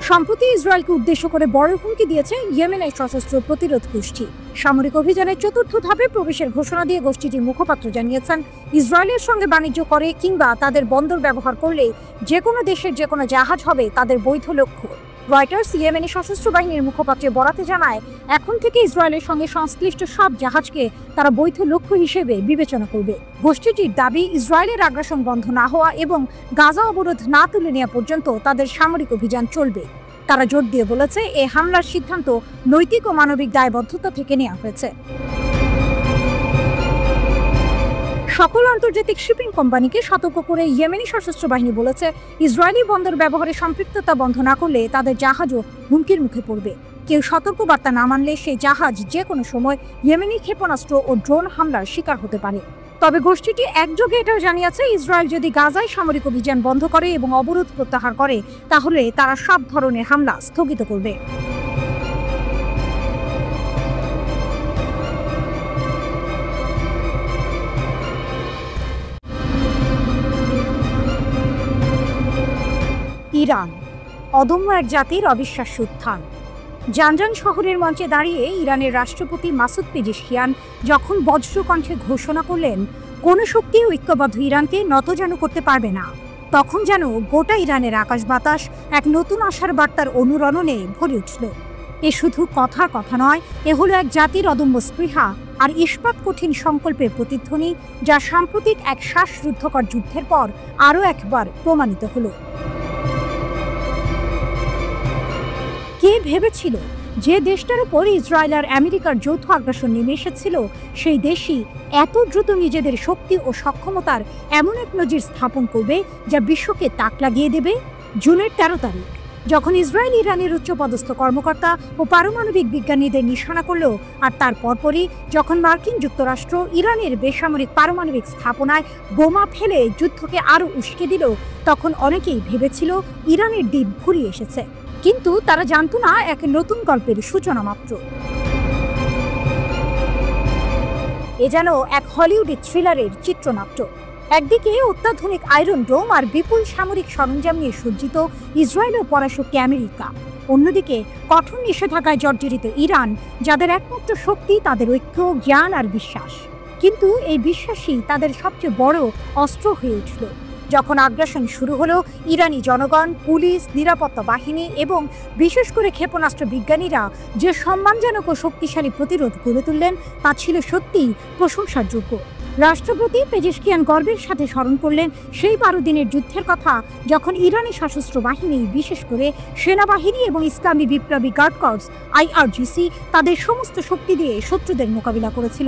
সম্প্রতি ইসরায়েলকে উদ্দেশ্য করে বড় হুমকি দিয়েছে ইয়েমেনের সশস্ত্র প্রতিরোধ গোষ্ঠী। সামরিক অভিযানের 4র্থ ধাপে প্রবেশের ঘোষণা দিয়ে গোষ্ঠীটির মুখপাত্র জানিয়েছেন, ইসরায়েলের সঙ্গে বাণিজ্য করে কিংবা তাদের বন্দর ব্যবহার করলে যে কোনো দেশের যে কোনো জাহাজ হবে তাদের বৈধ লক্ষ্য। রয়টার্স ইয়েমেনি সশস্ত্র বাহিনীর মুখপাত্রের বরাতে জানায়, এখন থেকে ইসরায়েলের সঙ্গে সংশ্লিষ্ট সব জাহাজকে তারা বৈধ লক্ষ্য হিসেবে বিবেচনা করবে। গোষ্ঠীটির দাবি, ইসরায়েলের আগ্রাসন বন্ধ না হওয়া এবং গাজা অবরোধ না তুলে নেওয়া পর্যন্ত তাদের সামরিক অভিযান চলবে। তারা জোর দিয়ে বলেছে, এই হামলার সিদ্ধান্ত নৈতিক ও মানবিক দায়বদ্ধতা থেকে নেওয়া হয়েছে। সকল আন্তর্জাতিক শিপিং কোম্পানিকে সতর্ক করে ইয়েমেনি সশস্ত্র বাহিনী বলেছে, ইসরায়েলি বন্দর ব্যবহারে সম্পৃক্ততা বন্ধ না করলে তাদের জাহাজও হুমকির মুখে পড়বে। কেউ সতর্কবার্তা না মানলে সেই জাহাজ যে কোনো সময় ইয়েমেনি ক্ষেপণাস্ত্র ও ড্রোন হামলার শিকার হতে পারে। তবে গোষ্ঠীটি একযোগে এটাও জানিয়েছে, ইসরায়েল যদি গাজায় সামরিক অভিযান বন্ধ করে এবং অবরোধ প্রত্যাহার করে তাহলে তারা সব ধরনের হামলা স্থগিত করবে। ইরান অদম্য এক জাতির অবিশ্বাস্য উত্থান। জানজান শহরের মঞ্চে দাঁড়িয়ে ইরানের রাষ্ট্রপতি মাসুদ পেজিশকিয়ান যখন বজ্রকণ্ঠে ঘোষণা করলেন কোনো শক্তি ঐক্যবদ্ধ ইরানকে নতজানু করতে পারবে না, তখন যেন গোটা ইরানের আকাশ বাতাস এক নতুন আশার বার্তার অনুরণনে ভরে উঠল। এ শুধু কথার কথা নয়, এ হলো এক জাতির অদম্য স্পৃহা আর ইস্পাত কঠিন সংকল্পের প্রতিধ্বনি, যা সাম্প্রতিক এক শ্বাসরুদ্ধকর যুদ্ধের পর আরও একবার প্রমাণিত হলো। কে ভেবেছিল যে দেশটার উপর ইসরায়েল আর আমেরিকার যৌথ আগ্রাসন নেমে এসেছিল সেই দেশই এত দ্রুত নিজেদের শক্তি ও সক্ষমতার এমন এক নজির স্থাপন করবে যা বিশ্বকে তাক লাগিয়ে দেবে? জুনের 13 তারিখ যখন ইসরায়েল ইরানের উচ্চপদস্থ কর্মকর্তা ও পারমাণবিক বিজ্ঞানীদের নিশানা করল, আর তার পরপরই যখন মার্কিন যুক্তরাষ্ট্র ইরানের বেসামরিক পারমাণবিক স্থাপনায় বোমা ফেলে যুদ্ধকে আরও উস্কে দিল, তখন অনেকেই ভেবেছিল ইরানের দিন ফুরিয়ে এসেছে। কিন্তু তারা জানতো না এক নতুন গল্পের সূচনা মাত্র। এ যেন এক হলিউডের থ্রিলারের চিত্রনাট্য। একদিকে অত্যাধুনিক আয়রন ডোম আর বিপুল সামরিক সরঞ্জাম নিয়ে সজ্জিত ইসরায়েল ও পরাশক্তি আমেরিকা, অন্যদিকে কঠোর নিষেধাজ্ঞায় জর্জরিত ইরান, যাদের একমাত্র শক্তি তাদের ঐক্য, জ্ঞান আর বিশ্বাস। কিন্তু এই বিশ্বাসই তাদের সবচেয়ে বড় অস্ত্র হয়ে উঠল যখন আগ্রাসন শুরু হলো। ইরানি জনগণ, পুলিশ, নিরাপত্তা বাহিনী এবং বিশেষ করে ক্ষেপণাস্ত্র বিজ্ঞানীরা যে সম্মানজনক ও শক্তিশালী প্রতিরোধ গড়ে তুললেন তা ছিল সত্যিই প্রশংসার যোগ্য। রাষ্ট্রপতি পেজেশকিয়ান গর্বের সাথে স্মরণ করলেন সেই 12 দিনের যুদ্ধের কথা, যখন ইরানি সশস্ত্র বাহিনী, বিশেষ করে সেনাবাহিনী এবং ইসলামী বিপ্লবী গার্ড কর্পস IRGC তাদের সমস্ত শক্তি দিয়ে শত্রুদের মোকাবিলা করেছিল।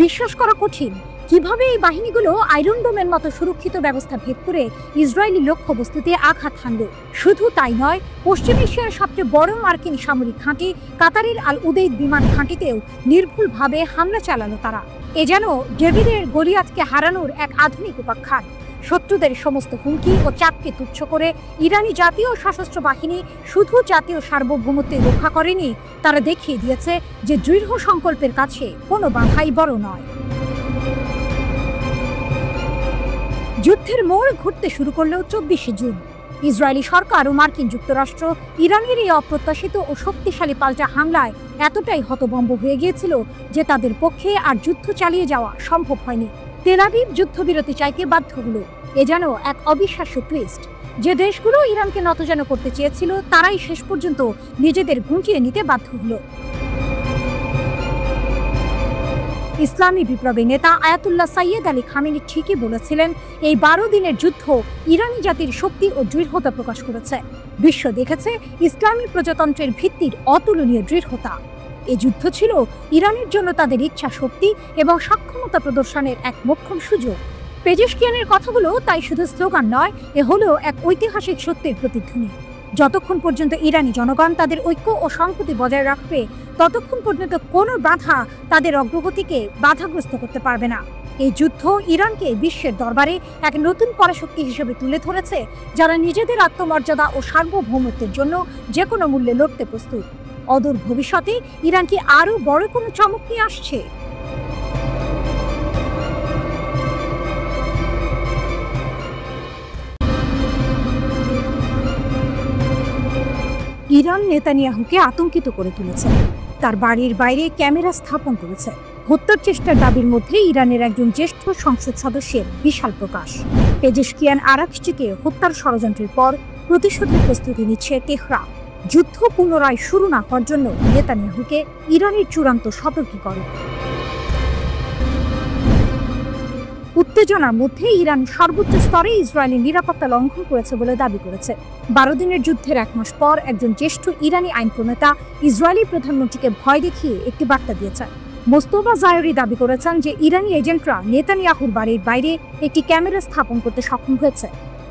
বিশ্বাস করা কঠিন কিভাবে এই বাহিনীগুলো আয়রন ডোমের মতো সুরক্ষিত ব্যবস্থা ভেদ করে ইসরায়েলি লক্ষ্যবস্তুতে আঘাত হানল। শুধু তাই নয়, পশ্চিম এশিয়ার সবচেয়ে বড় মার্কিন সামরিক ঘাঁটি কাতারের আল উদেইদ বিমান ঘাঁটিতেও নির্ভুলভাবে হামলা চালালো তারা। এ যেন ডেভিডের গলিয়াতকে হারানোর এক আধুনিক উপাখ্যান। শত্রুদের সমস্ত হুমকি ও চাপকে তুচ্ছ করে ইরানি জাতীয় সশস্ত্র বাহিনী শুধু জাতীয় সার্বভৌমত্বের রক্ষা করেনি, তারা দেখিয়ে দিয়েছে যে দৃঢ় সংকল্পের কাছে কোনো বাধাই বড় নয়। যুদ্ধের মোড় ঘুরতে শুরু করলেও 24 জুন ইসরায়েলি সরকার ও মার্কিন যুক্তরাষ্ট্র ইরানের এই অপ্রত্যাশিত ও শক্তিশালী পাল্টা হামলায় এতটাই হতভম্ব হয়ে গিয়েছিল যে তাদের পক্ষে আর যুদ্ধ চালিয়ে যাওয়া সম্ভব হয়নি। তেল আবিব যুদ্ধবিরতি চাইতে বাধ্য হলো। এ যেন এক অবিশ্বাস্য টুইস্ট। যে দেশগুলো ইরানকে নতজানু করতে চেয়েছিল তারাই শেষ পর্যন্ত নিজেদের গুটিয়ে নিতে বাধ্য হলো। ইসলামী বিপ্লবী নেতা আয়াতুল্লাহ সাইয়েদ আলী খামেনি ঠিকই বলেছিলেন, এই 12 দিনের যুদ্ধ ইরানি জাতির শক্তি ও দৃঢ়তা প্রকাশ করেছে। বিশ্ব দেখেছে ইসলামী প্রজাতন্ত্রের ভিত্তির অতুলনীয় দৃঢ়তা। এই যুদ্ধ ছিল ইরানের জন্য তাদের ইচ্ছা শক্তি এবং সক্ষমতা প্রদর্শনের এক মোক্ষম সুযোগ। পেজেশকিয়ানের কথাগুলো তাই শুধু স্লোগান নয়, এ হলো এক ঐতিহাসিক সত্যের প্রতিধ্বনি। যতক্ষণ পর্যন্ত ইরানি জনগণ তাদের ঐক্য ও সংহতি বজায় রাখবে, ততক্ষণ পর্যন্ত কোনো বাধা তাদের অগ্রগতিকে বাধাগ্রস্ত করতে পারবে না। এই যুদ্ধ ইরানকে বিশ্বের দরবারে এক নতুন পরাশক্তি হিসেবে তুলে ধরেছে, যারা নিজেদের আত্মমর্যাদা ও সার্বভৌমত্বের জন্য যে কোনো মূল্যে লড়তে প্রস্তুত। অদূর ভবিষ্যতে ইরান কি আরও বড় কোনো চমক নিয়ে আসছে? ইরান নেতানিয়াহুকে আতঙ্কিত করে তুলেছে। তার বাড়ির বাইরে ক্যামেরা স্থাপন করেছে। হত্যার চেষ্টার দাবির মধ্যে ইরানের একজন জ্যেষ্ঠ সংসদ সদস্যের বিশাল প্রকাশ। পেজেশকিয়ান আরাকচিকে হত্যার ষড়যন্ত্রের পর প্রতিশোধের প্রস্তুতি নিচ্ছে তেহরান। যুদ্ধ পুনরায় শুরু না হওয়ার জন্য নেতানিয়াহুকে ইরানের চূড়ান্ত সতর্কীকরণ। উত্তেজনার মধ্যে ইরান সর্বোচ্চ স্তরে ইসরায়েলের নিরাপত্তা লঙ্ঘন করেছে বলে দাবি করেছে। 12 দিনের যুদ্ধের 1 মাস পর একজন জ্যেষ্ঠ ইরানি আইন প্রণেতা ইসরায়েলি প্রধানমন্ত্রীকে ভয় দেখিয়ে একটি বার্তা দিয়েছেন। মোস্তফা জায়রি দাবি করেছেন যে ইরানি এজেন্টরা নেতানিয়াহুর বাড়ির বাইরে একটি ক্যামেরা স্থাপন করতে সক্ষম হয়েছে।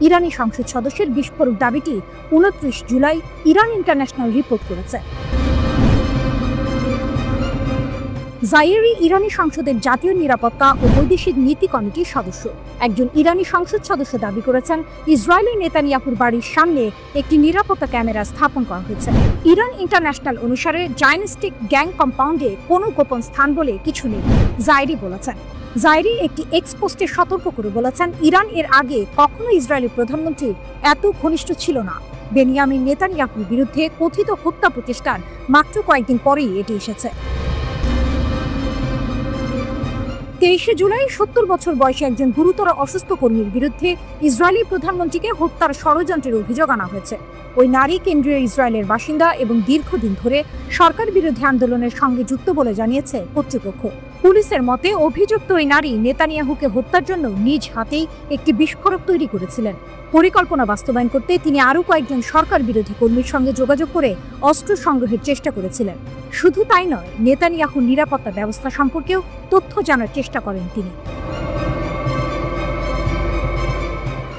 ইরানি সংসদ সদস্যের বিস্ফোরক দাবিটি 29 জুলাই ইরান ইন্টারন্যাশনাল রিপোর্ট করেছে। জায়েরি ইরানি সংসদের জাতীয় নিরাপত্তা ও বৈদেশিক নীতি কমিটির সদস্য। একজন ইরানি সংসদ সদস্য দাবি করেছেন ইসরায়েলের নেতানিয়াহুর বাড়ির সামনে একটি নিরাপত্তা ক্যামেরা স্থাপন করা হয়েছে। ইরান ইন্টারন্যাশনাল অনুসারে জায়নিস্টিক গ্যাং কম্পাউন্ডে কোনো গোপন স্থান বলে কিছু নেই, জায়েরি বলেছেন। জায়েরি একটি এক্স পোস্টে সতর্ক করে বলেছেন, ইরান এর আগে কখনো ইসরায়েলের প্রধানমন্ত্রী এত ঘনিষ্ঠ ছিল না। বেনিয়ামিন নেতানিয়াহুর বিরুদ্ধে কথিত হত্যা প্রচেষ্টার মাত্র কয়েকদিন পরেই এটি এসেছে। 23 জুলাই 70 বছর বয়সী একজন গুরুতর অসুস্থ কর্মীর বিরুদ্ধে ইসরায়েলি প্রধানমন্ত্রীকে হত্যার ষড়যন্ত্রের অভিযোগ আনা হয়েছে। ওই নারী কেন্দ্রীয় ইসরায়েলের বাসিন্দা এবং দীর্ঘদিন ধরে সরকার বিরোধী আন্দোলনের সঙ্গে যুক্ত বলে জানিয়েছে কর্তৃপক্ষ। পুলিশের মতে অভিযুক্ত ওই নারী নেতানিয়াহুকে হত্যার জন্য নিজ হাতেই একটি বিস্ফোরক তৈরি করেছিলেন। পরিকল্পনা বাস্তবায়ন করতে তিনি আরও কয়েকজন সরকার বিরোধী কর্মীর সঙ্গে যোগাযোগ করে অস্ত্র সংগ্রহের চেষ্টা করেছিলেন। শুধু তাই নয়, নেতানিয়াহুর নিরাপত্তা ব্যবস্থা সম্পর্কেও তথ্য জানার চেষ্টা করেন তিনি।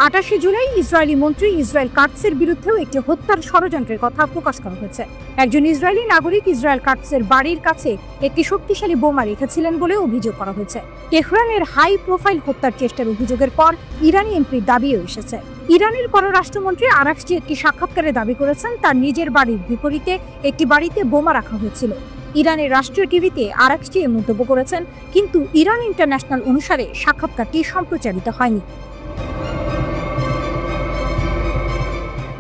28 জুলাই ইসরায়েলি মন্ত্রী ইসরায়েল কাটসের বিরুদ্ধেও একটি হত্যার ষড়যন্ত্রের কথা প্রকাশ করা হয়েছে। একজন ইসরায়েলি নাগরিক ইসরায়েল কাটসের বাড়ির কাছে একটি শক্তিশালী বোমা রেখেছিলেন বলে অভিযোগ করা হয়েছে। তেহরানের হাই প্রোফাইল হত্যার চেষ্টার অভিযোগের পর ইরানি এমপির দাবিও এসেছে। ইরানের পররাষ্ট্রমন্ত্রী আরাকচি একটি সাক্ষাৎকারে দাবি করেছেন তার নিজের বাড়ির বিপরীতে একটি বাড়িতে বোমা রাখা হয়েছিল। ইরানের রাষ্ট্রীয় টিভিতে আরাকচি এ মন্তব্য করেছেন, কিন্তু ইরান ইন্টারন্যাশনাল অনুসারে সাক্ষাৎকারটি সম্প্রচারিত হয়নি।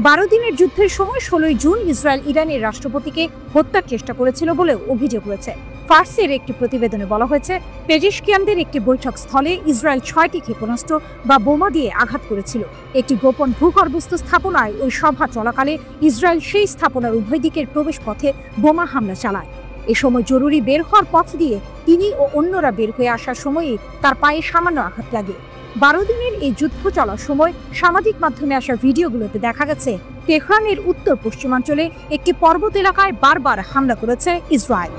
12 দিনের যুদ্ধের সময় 16 জুন ইসরায়েল ইরানের রাষ্ট্রপতিকে হত্যার চেষ্টা করেছিল বলেও অভিযোগ রয়েছে। ফার্সের একটি প্রতিবেদনে বলা হয়েছে, পেজিশকিয়ানদের একটি বৈঠক স্থলে ইসরায়েল 6টি ক্ষেপণাস্ত্র বা বোমা দিয়ে আঘাত করেছিল। একটি গোপন ভূগর্ভস্থ স্থাপনায় ওই সভা চলাকালে ইসরায়েল সেই স্থাপনার উভয় দিকের প্রবেশ পথে বোমা হামলা চালায়। এ সময় জরুরি বের হওয়ার পথ দিয়ে তিনি ও অন্যরা বের হয়ে আসার সময়ে তার পায়ে সামান্য আঘাত লাগে। 12 দিনের এই যুদ্ধ চলার সময় সামাজিক মাধ্যমে আসা ভিডিওগুলোতে দেখা গেছে তেহরানের উত্তর পশ্চিমাঞ্চলে একটি পর্বত এলাকায় বারবার হামলা করেছে ইসরায়েল।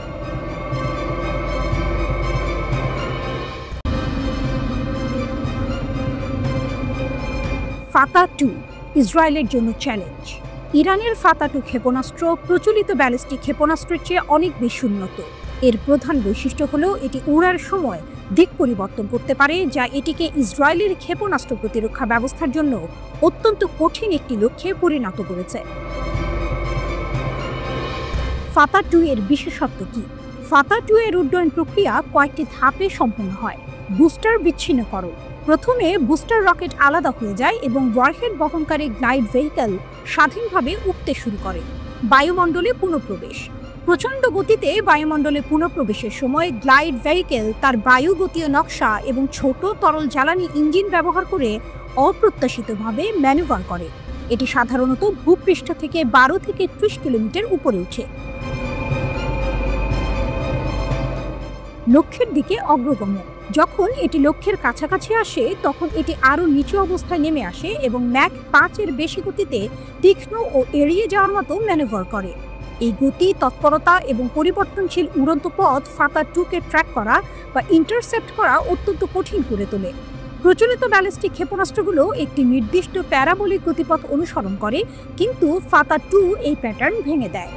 ফাতা 2 ইসরায়েলের জন্য চ্যালেঞ্জ। ইরানের ফাতা 2 ক্ষেপণাস্ত্র প্রচলিত ব্যালিস্টিক ক্ষেপণাস্ত্রের চেয়ে অনেক বেশি উন্নত। এর প্রধান বৈশিষ্ট্য হল এটি উড়ার সময় দিক পরিবর্তন করতে পারে, যা এটিকে ইসরায়েলের ক্ষেপণাস্ত্র প্রতিরক্ষা ব্যবস্থার জন্য অত্যন্ত কঠিন একটি লক্ষ্যে পরিণত করেছে। ফাতা 2 এর বিশেষত্ব কি? ফাতা 2 এর উড্ডয়ন প্রক্রিয়া কয়েকটি ধাপে সম্পন্ন হয়। বুস্টার বিচ্ছিন্নকরণ। প্রথমে বুস্টার রকেট আলাদা হয়ে যায় এবং ওয়ারহেড বহনকারী গ্লাইড ভেহিকল স্বাধীনভাবে উঠতে শুরু করে। বায়ুমণ্ডলে পুনঃপ্রবেশ। প্রচণ্ড গতিতে বায়ুমণ্ডলে পুনঃপ্রবেশের সময় গ্লাইড ভেহিকল তার বায়ুগতীয় নকশা এবং ছোট তরল জ্বালানি ইঞ্জিন ব্যবহার করে অপ্রত্যাশিতভাবে ম্যানুভার করে। এটি সাধারণত ভূপৃষ্ঠ থেকে 12 থেকে 30 কিলোমিটার উপরে ওঠে। লক্ষ্যের দিকে অগ্রগমন। যখন এটি লক্ষ্যের কাছাকাছি আসে তখন এটি আরও নিচু অবস্থায় নেমে আসে এবং ম্যাক 5 এর বেশি গতিতে তীক্ষ্ণ ও এড়িয়ে যাওয়ার মতো ম্যানুভার করে। এই গতি, তৎপরতা এবং পরিবর্তনশীল উড়ন্ত পথ ফাতা 2-কে ট্র্যাক করা বা ইন্টারসেপ্ট করা অত্যন্ত কঠিন করে তোলে। প্রচলিত ব্যালিস্টিক ক্ষেপণাস্ত্রগুলো একটি নির্দিষ্ট প্যারাবোলিক গতিপথ অনুসরণ করে, কিন্তু ফাতা 2 এই প্যাটার্ন ভেঙে দেয়।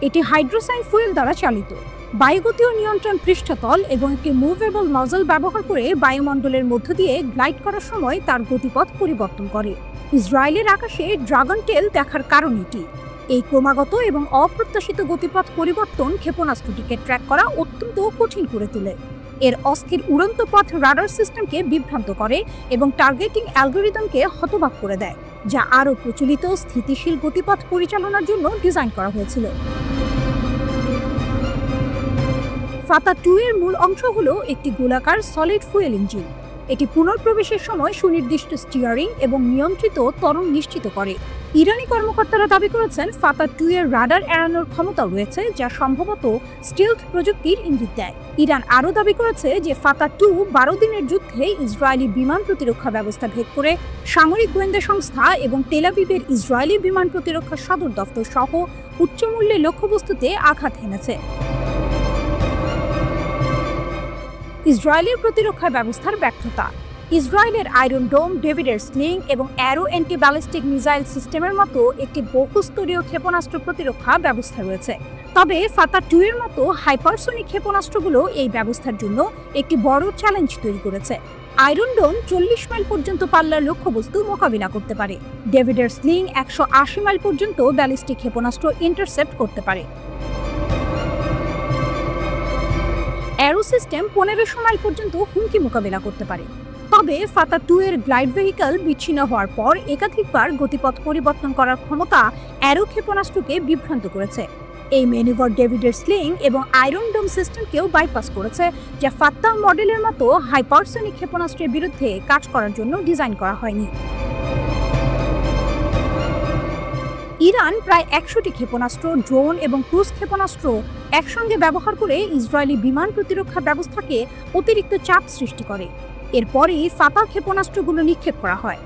এটি হাইড্রোসাইন ফুয়েল দ্বারা চালিত। বায়ুগতীয় নিয়ন্ত্রণ পৃষ্ঠতল এবং একটি মুভেবল নজল ব্যবহার করে বায়ুমণ্ডলের মধ্য দিয়ে গ্লাইড করার সময় তার গতিপথ পরিবর্তন করে। ইসরায়েলের আকাশে ড্রাগন টেল দেখার কারণ এটি। এই ক্রমাগত এবং অপ্রত্যাশিত গতিপথ পরিবর্তন ক্ষেপণাস্ত্রটিকে ট্র্যাক করা অত্যন্ত কঠিন করে তোলে। এর অস্থির উড়ন্ত পথ রাডার সিস্টেমকে বিভ্রান্ত করে এবং টার্গেটিং অ্যালগরিদমকে হতবাক করে দেয়, যা আরও প্রচলিত স্থিতিশীল গতিপথ পরিচালনার জন্য ডিজাইন করা হয়েছিল। ফাতা 2 এর মূল অংশ হল একটি গোলাকার সলিড ফুয়েল ইঞ্জিন। এটি পুনঃপ্রবেশের সময় সুনির্দিষ্ট স্টিয়ারিং এবং নিয়ন্ত্রিত ত্বরণ নিশ্চিত করে। ইরানি কর্মকর্তারা দাবি করেছেন ফাতা 2 এর রাডার এড়ানোর ক্ষমতা রয়েছে, যা সম্ভবত স্টিলথ প্রযুক্তির ইঙ্গিত দেয়। ইরান আরও দাবি করেছে যে ফাতা 2 12 দিনের যুদ্ধে ইসরায়েলি বিমান প্রতিরক্ষা ব্যবস্থা ভেদ করে সামরিক গোয়েন্দা সংস্থা এবং তেল আবিবের ইসরায়েলি বিমান প্রতিরক্ষা সদর দফতর সহ উচ্চমূল্যের লক্ষ্যবস্তুতে আঘাত হেনেছে। ইসরায়েলের প্রতিরক্ষা ব্যবস্থার ব্যর্থতা। ইসরায়েলের আয়রন ডোম, ডেভিডের স্লিং এবং অ্যারো অ্যান্টি ব্যালিস্টিক মিসাইল সিস্টেমের মতো একটি বহুস্তরীয় ক্ষেপণাস্ত্র প্রতিরক্ষা ব্যবস্থা রয়েছে। তবে ফাতা 2 এর মতো হাইপারসোনিক ক্ষেপণাস্ত্রগুলো এই ব্যবস্থার জন্য একটি বড় চ্যালেঞ্জ তৈরি করেছে। আয়রন ডোম 40 মাইল পর্যন্ত পাল্লার লক্ষ্যবস্তু মোকাবিলা করতে পারে। ডেভিডের স্লিং 180 মাইল পর্যন্ত ব্যালিস্টিক ক্ষেপণাস্ত্র ইন্টারসেপ্ট করতে পারে। অ্যারো সিস্টেম 1500 মাইল পর্যন্ত হুমকি মোকাবিলা করতে পারে। তবে ফাতা 2 এর গ্লাইড ভেহিকল বিচ্ছিন্ন হওয়ার পর একাধিকবার গতিপথ পরিবর্তন করার ক্ষমতা অ্যারো ক্ষেপণাস্ত্রকে বিভ্রান্ত করেছে। এই ম্যানুভার ডেভিডের স্লিং এবং আয়রন ডোম সিস্টেমকেও বাইপাস করেছে, যা ফাতা মডেলের মতো হাইপারসোনিক ক্ষেপণাস্ত্রের বিরুদ্ধে কাজ করার জন্য ডিজাইন করা হয়নি। ইরান প্রায় ১০০টি ক্ষেপণাস্ত্র, ড্রোন এবং ক্রুজ ক্ষেপণাস্ত্র একসঙ্গে ব্যবহার করে ইসরায়েলি বিমান প্রতিরক্ষা ব্যবস্থাকে অতিরিক্ত চাপ সৃষ্টি করে। এরপরই ফাতাহ ক্ষেপণাস্ত্রগুলো নিক্ষেপ করা হয়।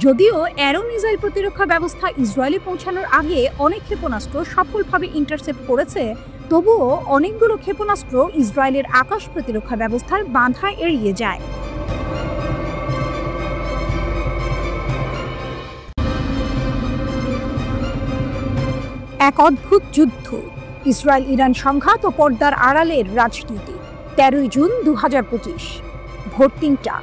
যদিও অ্যারো মিসাইল প্রতিরক্ষা ব্যবস্থা ইসরায়েলে পৌঁছানোর আগে অনেক ক্ষেপণাস্ত্র সফলভাবে ইন্টারসেপ্ট করেছে, তবুও অনেকগুলো ক্ষেপণাস্ত্র ইসরায়েলের আকাশ প্রতিরক্ষা ব্যবস্থার বাধা এড়িয়ে যায়। এক অদ্ভুত যুদ্ধ, ইসরায়েল ইরান সংঘাত ও পর্দার আড়ালের রাজনীতি। ১৩ জুন ২০২৫ ভোর ৩টা।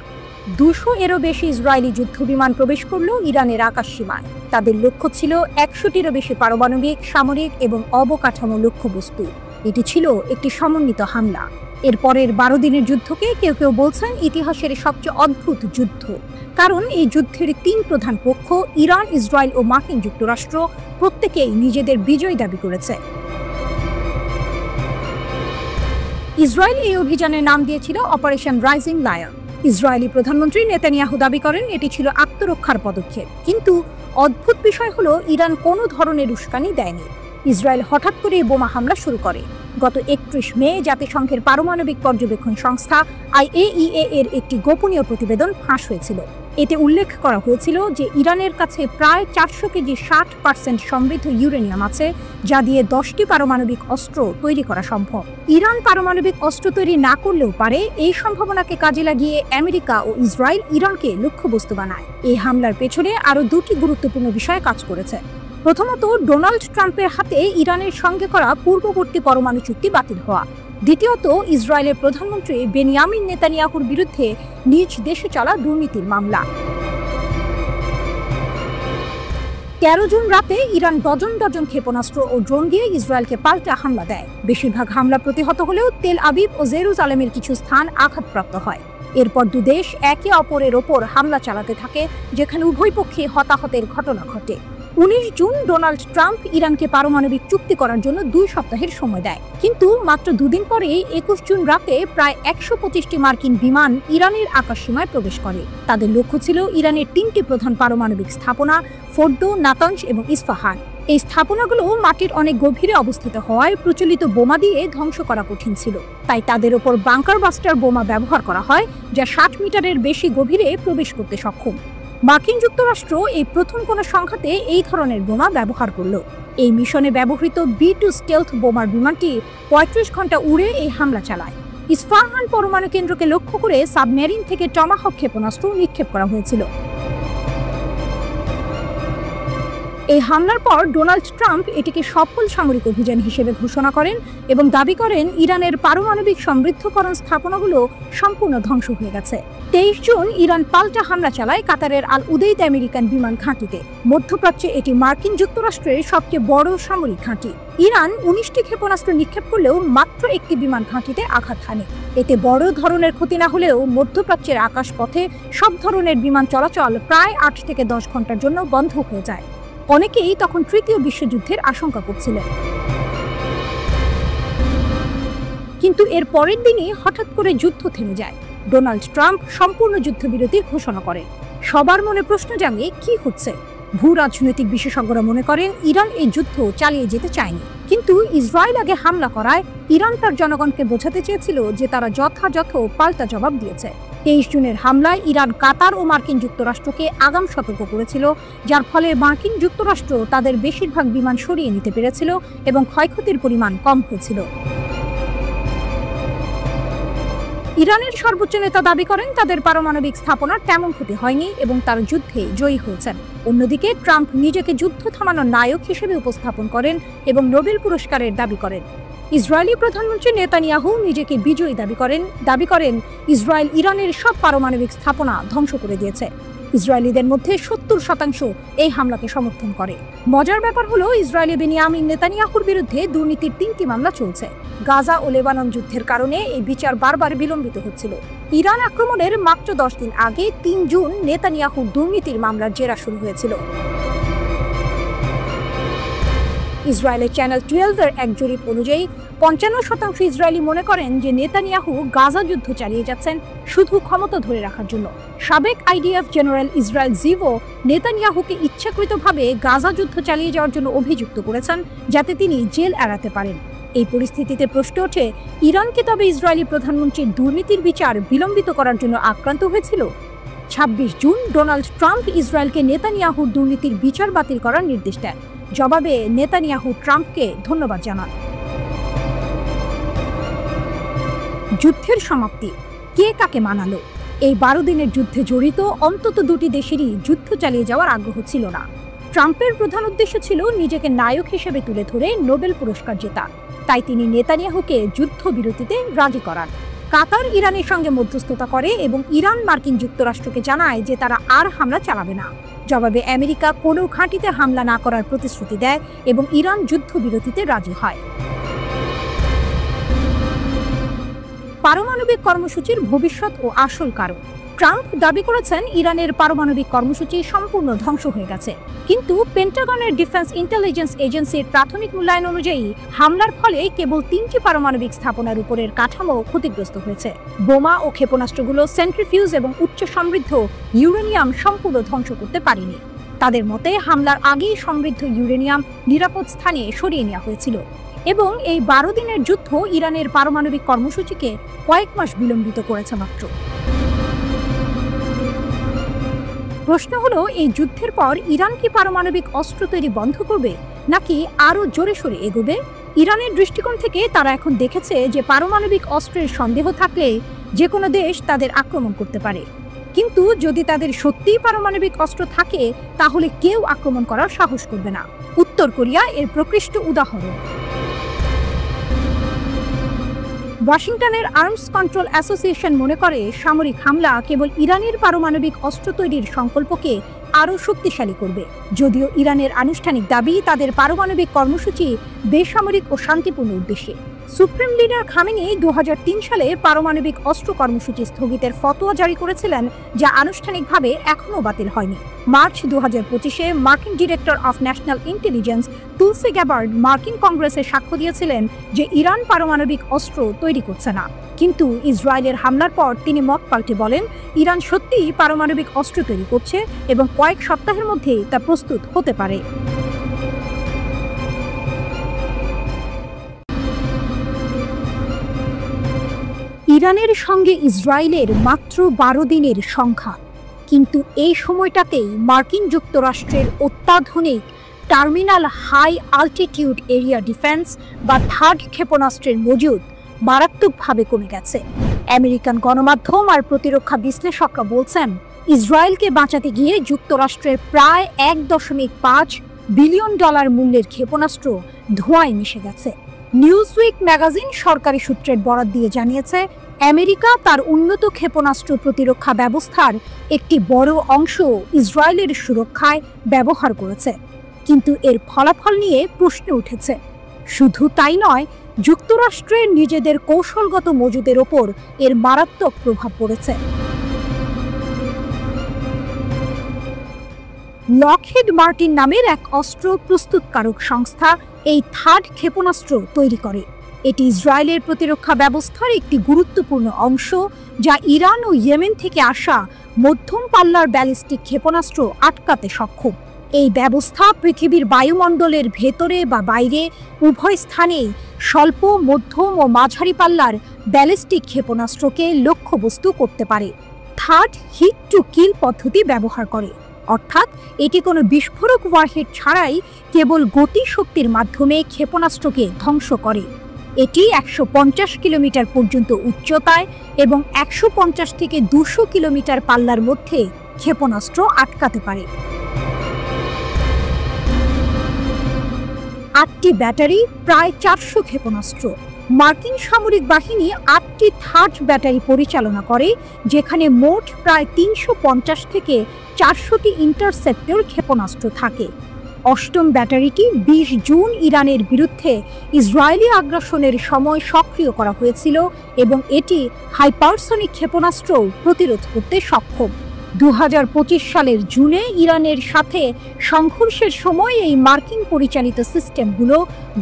২০০-এরও বেশি ইসরায়েলি যুদ্ধবিমান প্রবেশ করল ইরানের আকাশ সীমায়। তাদের লক্ষ্য ছিল ১০০-টিরও বেশি পারমাণবিক, সামরিক এবং অবকাঠামো লক্ষ্যবস্তু। এটি ছিল একটি সমন্বিত হামলা। এরপরের ১২ দিনের যুদ্ধকে কেউ কেউ বলছেন ইতিহাসের সবচেয়ে অদ্ভুত যুদ্ধ, কারণ এই যুদ্ধের ৩ প্রধান পক্ষ ইরান, ইসরায়েল ও মার্কিন যুক্তরাষ্ট্র প্রত্যেকেই নিজেদের বিজয় দাবি করেছে। ইসরায়েল এই অভিযানের নাম দিয়েছিল অপারেশন রাইজিং লায়ন। ইসরায়েলি প্রধানমন্ত্রী নেতানিয়াহু দাবি করেন এটি ছিল আত্মরক্ষার পদক্ষেপ, কিন্তু অদ্ভুত বিষয় হলো ইরান কোনো ধরনের উস্কানি দেয়নি। ইসরায়েল হঠাৎ করে বোমা হামলা শুরু করে। গত ৩১ মে জাতিসংঘের পারমাণবিক পর্যবেক্ষণ সংস্থা IAEA এর একটি গোপনীয় প্রতিবেদন ফাঁস হয়েছিল। এতে উল্লেখ করা হয়েছিল যে ইরানের কাছে প্রায় ৪০০ কেজি ৬০% সমৃদ্ধ ইউরেনিয়াম আছে, যা দিয়ে ১০টি পারমাণবিক অস্ত্র তৈরি করা সম্ভব। ইরান পারমাণবিক অস্ত্র তৈরি না করলেও পারে, এই সম্ভাবনাকে কাজে লাগিয়ে আমেরিকা ও ইসরায়েল ইরানকে লক্ষ্যবস্তু বানায়। এই হামলার পেছনে আরও ২টি গুরুত্বপূর্ণ বিষয় কাজ করেছে। প্রথমত, ডোনাল্ড ট্রাম্পের হাতে ইরানের সঙ্গে করা পূর্ববর্তী পরমাণু চুক্তি বাতিল হওয়া। দ্বিতীয়ত, ইসরায়েলের প্রধানমন্ত্রী বেনিয়ামিন নেতানিয়াহুর বিরুদ্ধে নিজ দেশে চলা দুর্নীতির মামলা। ১৩ জুন রাতে ইরান ডজন ডজন ক্ষেপণাস্ত্র ও ড্রোন দিয়ে ইসরায়েলকে পাল্টা হামলা দেয়। বেশিরভাগ হামলা প্রতিহত হলেও তেল আবিব ও জেরুজালেমের কিছু স্থান আঘাতপ্রাপ্ত হয়। এরপর দুদেশ একে অপরের ওপর হামলা চালাতে থাকে, যেখানে উভয় পক্ষে হতাহতের ঘটনা ঘটে। ১৯ জুন ডোনাল্ড ট্রাম্প ইরানকে পারমাণবিক চুক্তি করার জন্য ২ সপ্তাহের সময় দেয়, কিন্তু মাত্র ২ দিন পরেই ২১ জুন রাতে প্রায় ১২৫টি মার্কিন বিমান ইরানের আকাশসীমায় প্রবেশ করে। তাদের লক্ষ্য ছিল ইরানের ৩টি প্রধান পারমাণবিক স্থাপনা, ফোর্দো, নাতানজ এবং ইস্পাহান। এই স্থাপনাগুলো মাটির অনেক গভীরে অবস্থিত হওয়ায় প্রচলিত বোমা দিয়ে ধ্বংস করা কঠিন ছিল। তাই তাদের ওপর বাংকার বাস্টার বোমা ব্যবহার করা হয়, যা ৬০ মিটারের বেশি গভীরে প্রবেশ করতে সক্ষম। মার্কিন যুক্তরাষ্ট্র এই প্রথম কোনো সংঘাতে এই ধরনের বোমা ব্যবহার করল। এই মিশনে ব্যবহৃত B-2 স্টেলথ বোমার বিমানটি ৩৫ ঘন্টা উড়ে এই হামলা চালায়। ইস্পাহান পরমাণু কেন্দ্রকে লক্ষ্য করে সাবমেরিন থেকে টমাহক ক্ষেপণাস্ত্র নিক্ষেপ করা হয়েছিল। এই হামলার পর ডোনাল্ড ট্রাম্প এটিকে সফল সামরিক অভিযান হিসেবে ঘোষণা করেন এবং দাবি করেন ইরানের পারমাণবিক সমৃদ্ধকরণ স্থাপনাগুলো সম্পূর্ণ ধ্বংস হয়ে গেছে। ২৩ জুন ইরান পাল্টা হামলা চালায় কাতারের আল উদেইদ আমেরিকান বিমান ঘাঁটিতে। মধ্যপ্রাচ্যে এটি মার্কিন যুক্তরাষ্ট্রের সবচেয়ে বড় সামরিক ঘাঁটি। ইরান ১৯টি ক্ষেপণাস্ত্র নিক্ষেপ করলেও মাত্র একটি বিমান ঘাঁটিতে আঘাত হানে। এতে বড় ধরনের ক্ষতি না হলেও মধ্যপ্রাচ্যের আকাশপথে সব ধরনের বিমান চলাচল প্রায় ৮ থেকে ১০ ঘন্টার জন্য বন্ধ হয়ে যায়। অনেকেই তখন তৃতীয় বিশ্বযুদ্ধের আশঙ্কা করছিলেন। কিন্তু এর পরের দিনই হঠাৎ করে যুদ্ধ থেমে যায়। ডোনাল্ড ট্রাম্প সম্পূর্ণ যুদ্ধবিরতির ঘোষণা করেন। সবার মনে প্রশ্ন জাগে, কি হচ্ছে? ভূ রাজনৈতিক বিশেষজ্ঞরা মনে করেন ইরান এই যুদ্ধ চালিয়ে যেতে চায়নি, কিন্তু ইসরায়েল আগে হামলা করায় ইরান তার জনগণকে বোঝাতে চেয়েছিল যে তারা যথাযথ পাল্টা জবাব দিয়েছে। ২৩ জুনের হামলায় ইরান কাতার ও মার্কিন যুক্তরাষ্ট্রকে আগাম সতর্ক করেছিল, যার ফলে মার্কিন যুক্তরাষ্ট্র তাদের বেশিরভাগ বিমান সরিয়ে নিতে পেরেছিল এবং ক্ষয়ক্ষতির পরিমাণ কম হয়েছিল। ইরানের সর্বোচ্চ নেতা দাবি করেন তাদের পারমাণবিক স্থাপনার তেমন ক্ষতি হয়নি এবং তারা যুদ্ধে জয়ী হয়েছেন। অন্যদিকে ট্রাম্প নিজেকে যুদ্ধ থামানোর নায়ক হিসেবে উপস্থাপন করেন এবং নোবেল পুরস্কারের দাবি করেন। ইসরায়েলি প্রধানমন্ত্রী নেতানিয়াহু নিজেকে বিজয়ী দাবি করেন ইসরায়েল ইরানের সব পারমাণবিক স্থাপনা ধ্বংস করে দিয়েছে। ইসরায়েলিদের মধ্যে ৭০% এই হামলাকে সমর্থন করে। মজার ব্যাপার হলো ইসরায়েলি বেনিয়ামিন নেতানিয়াহুর বিরুদ্ধে দুর্নীতির ৩টি মামলা চলছে। গাজা ও লেবানন যুদ্ধের কারণে এই বিচার বারবার বিলম্বিত হচ্ছিল। ইরান আক্রমণের মাত্র ১০ দিন আগে ৩ জুন নেতানিয়াহুর দুর্নীতির মামলার জেরা শুরু হয়েছিল। ইসরায়েলের চ্যানেল 12 এর এক জরিপ অনুযায়ী 55% ইসরায়েলি মনে করেন যে নেতানিয়াহু গাজা যুদ্ধ চালিয়ে যাচ্ছেন শুধু ক্ষমতা ধরে রাখার জন্য। সাবেক আইডিএফ জেনারেল ইসরায়েল জিভো নেতানিয়াহুকে ইচ্ছাকৃতভাবে গাজা যুদ্ধ চালিয়ে যাওয়ার জন্য অভিযুক্ত করেছেন, যাতে তিনি জেল এড়াতে পারেন। এই পরিস্থিতিতে প্রশ্ন ওঠে, ইরানকে তবে ইসরায়েলি প্রধানমন্ত্রীর দুর্নীতির বিচার বিলম্বিত করার জন্য আক্রান্ত হয়েছিল? 26 জুন ডোনাল্ড ট্রাম্প ইসরায়েলকে নেতানিয়াহুর দুর্নীতির বিচার বাতিল করার নির্দেশ দেন। জবাবে নেতানিয়াহু ট্রাম্পকে ধন্যবাদ জানান। যুদ্ধের সমাপ্তি কে কাকে মানালো? এই 12 দিনের যুদ্ধে জড়িত অন্তত দুটি দেশেরই যুদ্ধ চালিয়ে যাওয়ার আগ্রহ ছিল না। ট্রাম্পের প্রধান উদ্দেশ্য ছিল নিজেকে নায়ক হিসেবে তুলে ধরে নোবেল পুরস্কার জেতা, তাই তিনি নেতানিয়াহুকে যুদ্ধবিরতিতে রাজি করান। কাতার ইরানের সঙ্গে মধ্যস্থতা করে এবং ইরান মার্কিন যুক্তরাষ্ট্রকে জানায় যে তারা আর হামলা চালাবে না। জবাবে আমেরিকা কোনো ঘাঁটিতে হামলা না করার প্রতিশ্রুতি দেয় এবং ইরান যুদ্ধবিরতিতে রাজি হয়। পারমাণবিক কর্মসূচির ভবিষ্যৎ ও আসল কারণ। ট্রাম্প দাবি করেছেন ইরানের পারমাণবিক কর্মসূচি সম্পূর্ণ ধ্বংস হয়ে গেছে, কিন্তু পেন্টাগনের ডিফেন্স ইন্টেলিজেন্স এজেন্সির প্রাথমিক মূল্যায়ন অনুযায়ী হামলার ফলে কেবল 3টি পারমাণবিক স্থাপনার উপরের কাঠামো ক্ষতিগ্রস্ত হয়েছে। বোমা ও ক্ষেপণাস্ত্রগুলো সেন্ট্রিফিউজ এবং উচ্চ সমৃদ্ধ ইউরেনিয়াম সম্পূর্ণ ধ্বংস করতে পারেনি। তাদের মতে হামলার আগেই সমৃদ্ধ ইউরেনিয়াম নিরাপদ স্থানে সরিয়ে নেওয়া হয়েছিল এবং এই 12 দিনের যুদ্ধ ইরানের পারমাণবিক কর্মসূচিকে কয়েক মাস বিলম্বিত করেছে মাত্র। প্রশ্ন হলো, এই যুদ্ধের পর ইরান কি পারমাণবিক অস্ত্র তৈরি বন্ধ করবে নাকি আরও জোরে সোরে এগোবে? ইরানের দৃষ্টিকোণ থেকে তারা এখন দেখেছে যে পারমাণবিক অস্ত্রের সন্দেহ থাকলে যে কোনো দেশ তাদের আক্রমণ করতে পারে, কিন্তু যদি তাদের সত্যিই পারমাণবিক অস্ত্র থাকে তাহলে কেউ আক্রমণ করার সাহস করবে না। উত্তর কোরিয়া এর প্রকৃষ্ট উদাহরণ। ওয়াশিংটনের আর্মস কন্ট্রোল অ্যাসোসিয়েশন মনে করে সামরিক হামলা কেবল ইরানের পারমাণবিক অস্ত্র তৈরির সংকল্পকে আরও শক্তিশালী করবে। যদিও ইরানের আনুষ্ঠানিক দাবি তাদের পারমাণবিক কর্মসূচি বেসামরিক ও শান্তিপূর্ণ উদ্দেশ্যে। সুপ্রিম লিডার খামেনি 2003 সালে পারমাণবিক অস্ত্র কর্মসূচি স্থগিতের ফতোয়া জারি করেছিলেন, যা আনুষ্ঠানিকভাবে এখনও বাতিল হয়নি। মার্চ 2025-এ মার্কিন director of national intelligence Tulsi Gabbard মার্কিন কংগ্রেসে সাক্ষ্য দিয়েছিলেন যে ইরান পারমাণবিক অস্ত্র তৈরি করছে না, কিন্তু ইসরায়েলের হামলার পর তিনি মত পাল্টে বলেন ইরান সত্যিই পারমাণবিক অস্ত্র তৈরি করছে এবং কয়েক সপ্তাহের মধ্যেই তা প্রস্তুত হতে পারে। ইরানের সঙ্গে ইসরায়েলের মাত্র 12 দিনের সংঘাত, কিন্তু এই সময়টাতেই মার্কিন যুক্তরাষ্ট্রের অত্যাধুনিক terminal high altitude area defence বা থার্ড ক্ষেপণাস্ত্রের মজুদ মারাত্মকভাবে কমে গেছে। আমেরিকান গণমাধ্যম আর প্রতিরক্ষা বিশ্লেষকরা বলছেন ইসরায়েলকে বাঁচাতে গিয়ে যুক্তরাষ্ট্রের প্রায় $1.5 বিলিয়ন মূল্যের ক্ষেপণাস্ত্র ধোঁয়ায় মিশে গেছে। নিউজউইক ম্যাগাজিন সরকারি সূত্রের বরাত দিয়ে জানিয়েছে আমেরিকা তার উন্নত ক্ষেপণাস্ত্র প্রতিরক্ষা ব্যবস্থার একটি বড় অংশ ইসরায়েলের সুরক্ষায় ব্যবহার করেছে, কিন্তু এর ফলাফল নিয়ে প্রশ্ন উঠেছে। শুধু তাই নয়, যুক্তরাষ্ট্রের নিজেদের কৌশলগত মজুদের ওপর এর মারাত্মক প্রভাব পড়েছে। লকহিড মার্টিন নামের এক অস্ত্র প্রস্তুতকারক সংস্থা এই থার্ড ক্ষেপণাস্ত্র তৈরি করে। এটি ইসরায়েলের প্রতিরক্ষা ব্যবস্থার একটি গুরুত্বপূর্ণ অংশ, যা ইরান ও ইয়েমেন থেকে আসা মধ্যম পাল্লার ব্যালিস্টিক ক্ষেপণাস্ত্র আটকাতে সক্ষম। এই ব্যবস্থা পৃথিবীর বায়ুমণ্ডলের ভেতরে বা বাইরে উভয় স্থানেই স্বল্প, মধ্যম ও মাঝারি পাল্লার ব্যালিস্টিক ক্ষেপণাস্ত্রকে লক্ষ্যবস্তু করতে পারে। থার্ড হিট টু কিল পদ্ধতি ব্যবহার করে, অর্থাৎ এটি কোনো বিস্ফোরক ওয়ারহেড ছাড়াই কেবল গতিশক্তির মাধ্যমে ক্ষেপণাস্ত্রকে ধ্বংস করে। এটি 150 কিলোমিটার পর্যন্ত উচ্চতায় এবং 150 থেকে 200 কিলোমিটার পাল্লার মধ্যে ক্ষেপণাস্ত্র আটকাতে পারে। 8টি ব্যাটারি, প্রায় 400 ক্ষেপণাস্ত্র। মার্কিন সামরিক বাহিনী 8টি থার্ড ব্যাটারি পরিচালনা করে, যেখানে মোট প্রায় 350 থেকে 400টি ইন্টারসেপ্টর ক্ষেপণাস্ত্র থাকে। 8ম ব্যাটারিটি 20 জুন ইরানের বিরুদ্ধে ইসরায়েলি আগ্রাসনের সময় সক্রিয় করা হয়েছিল এবং এটি হাইপারসনিক ক্ষেপণাস্ত্র প্রতিরোধ করতে সক্ষম। 2025 সালের জুনে ইরানের সাথে সংঘর্ষের সময় এই মার্কিন পরিচালিত সিস্টেমগুলো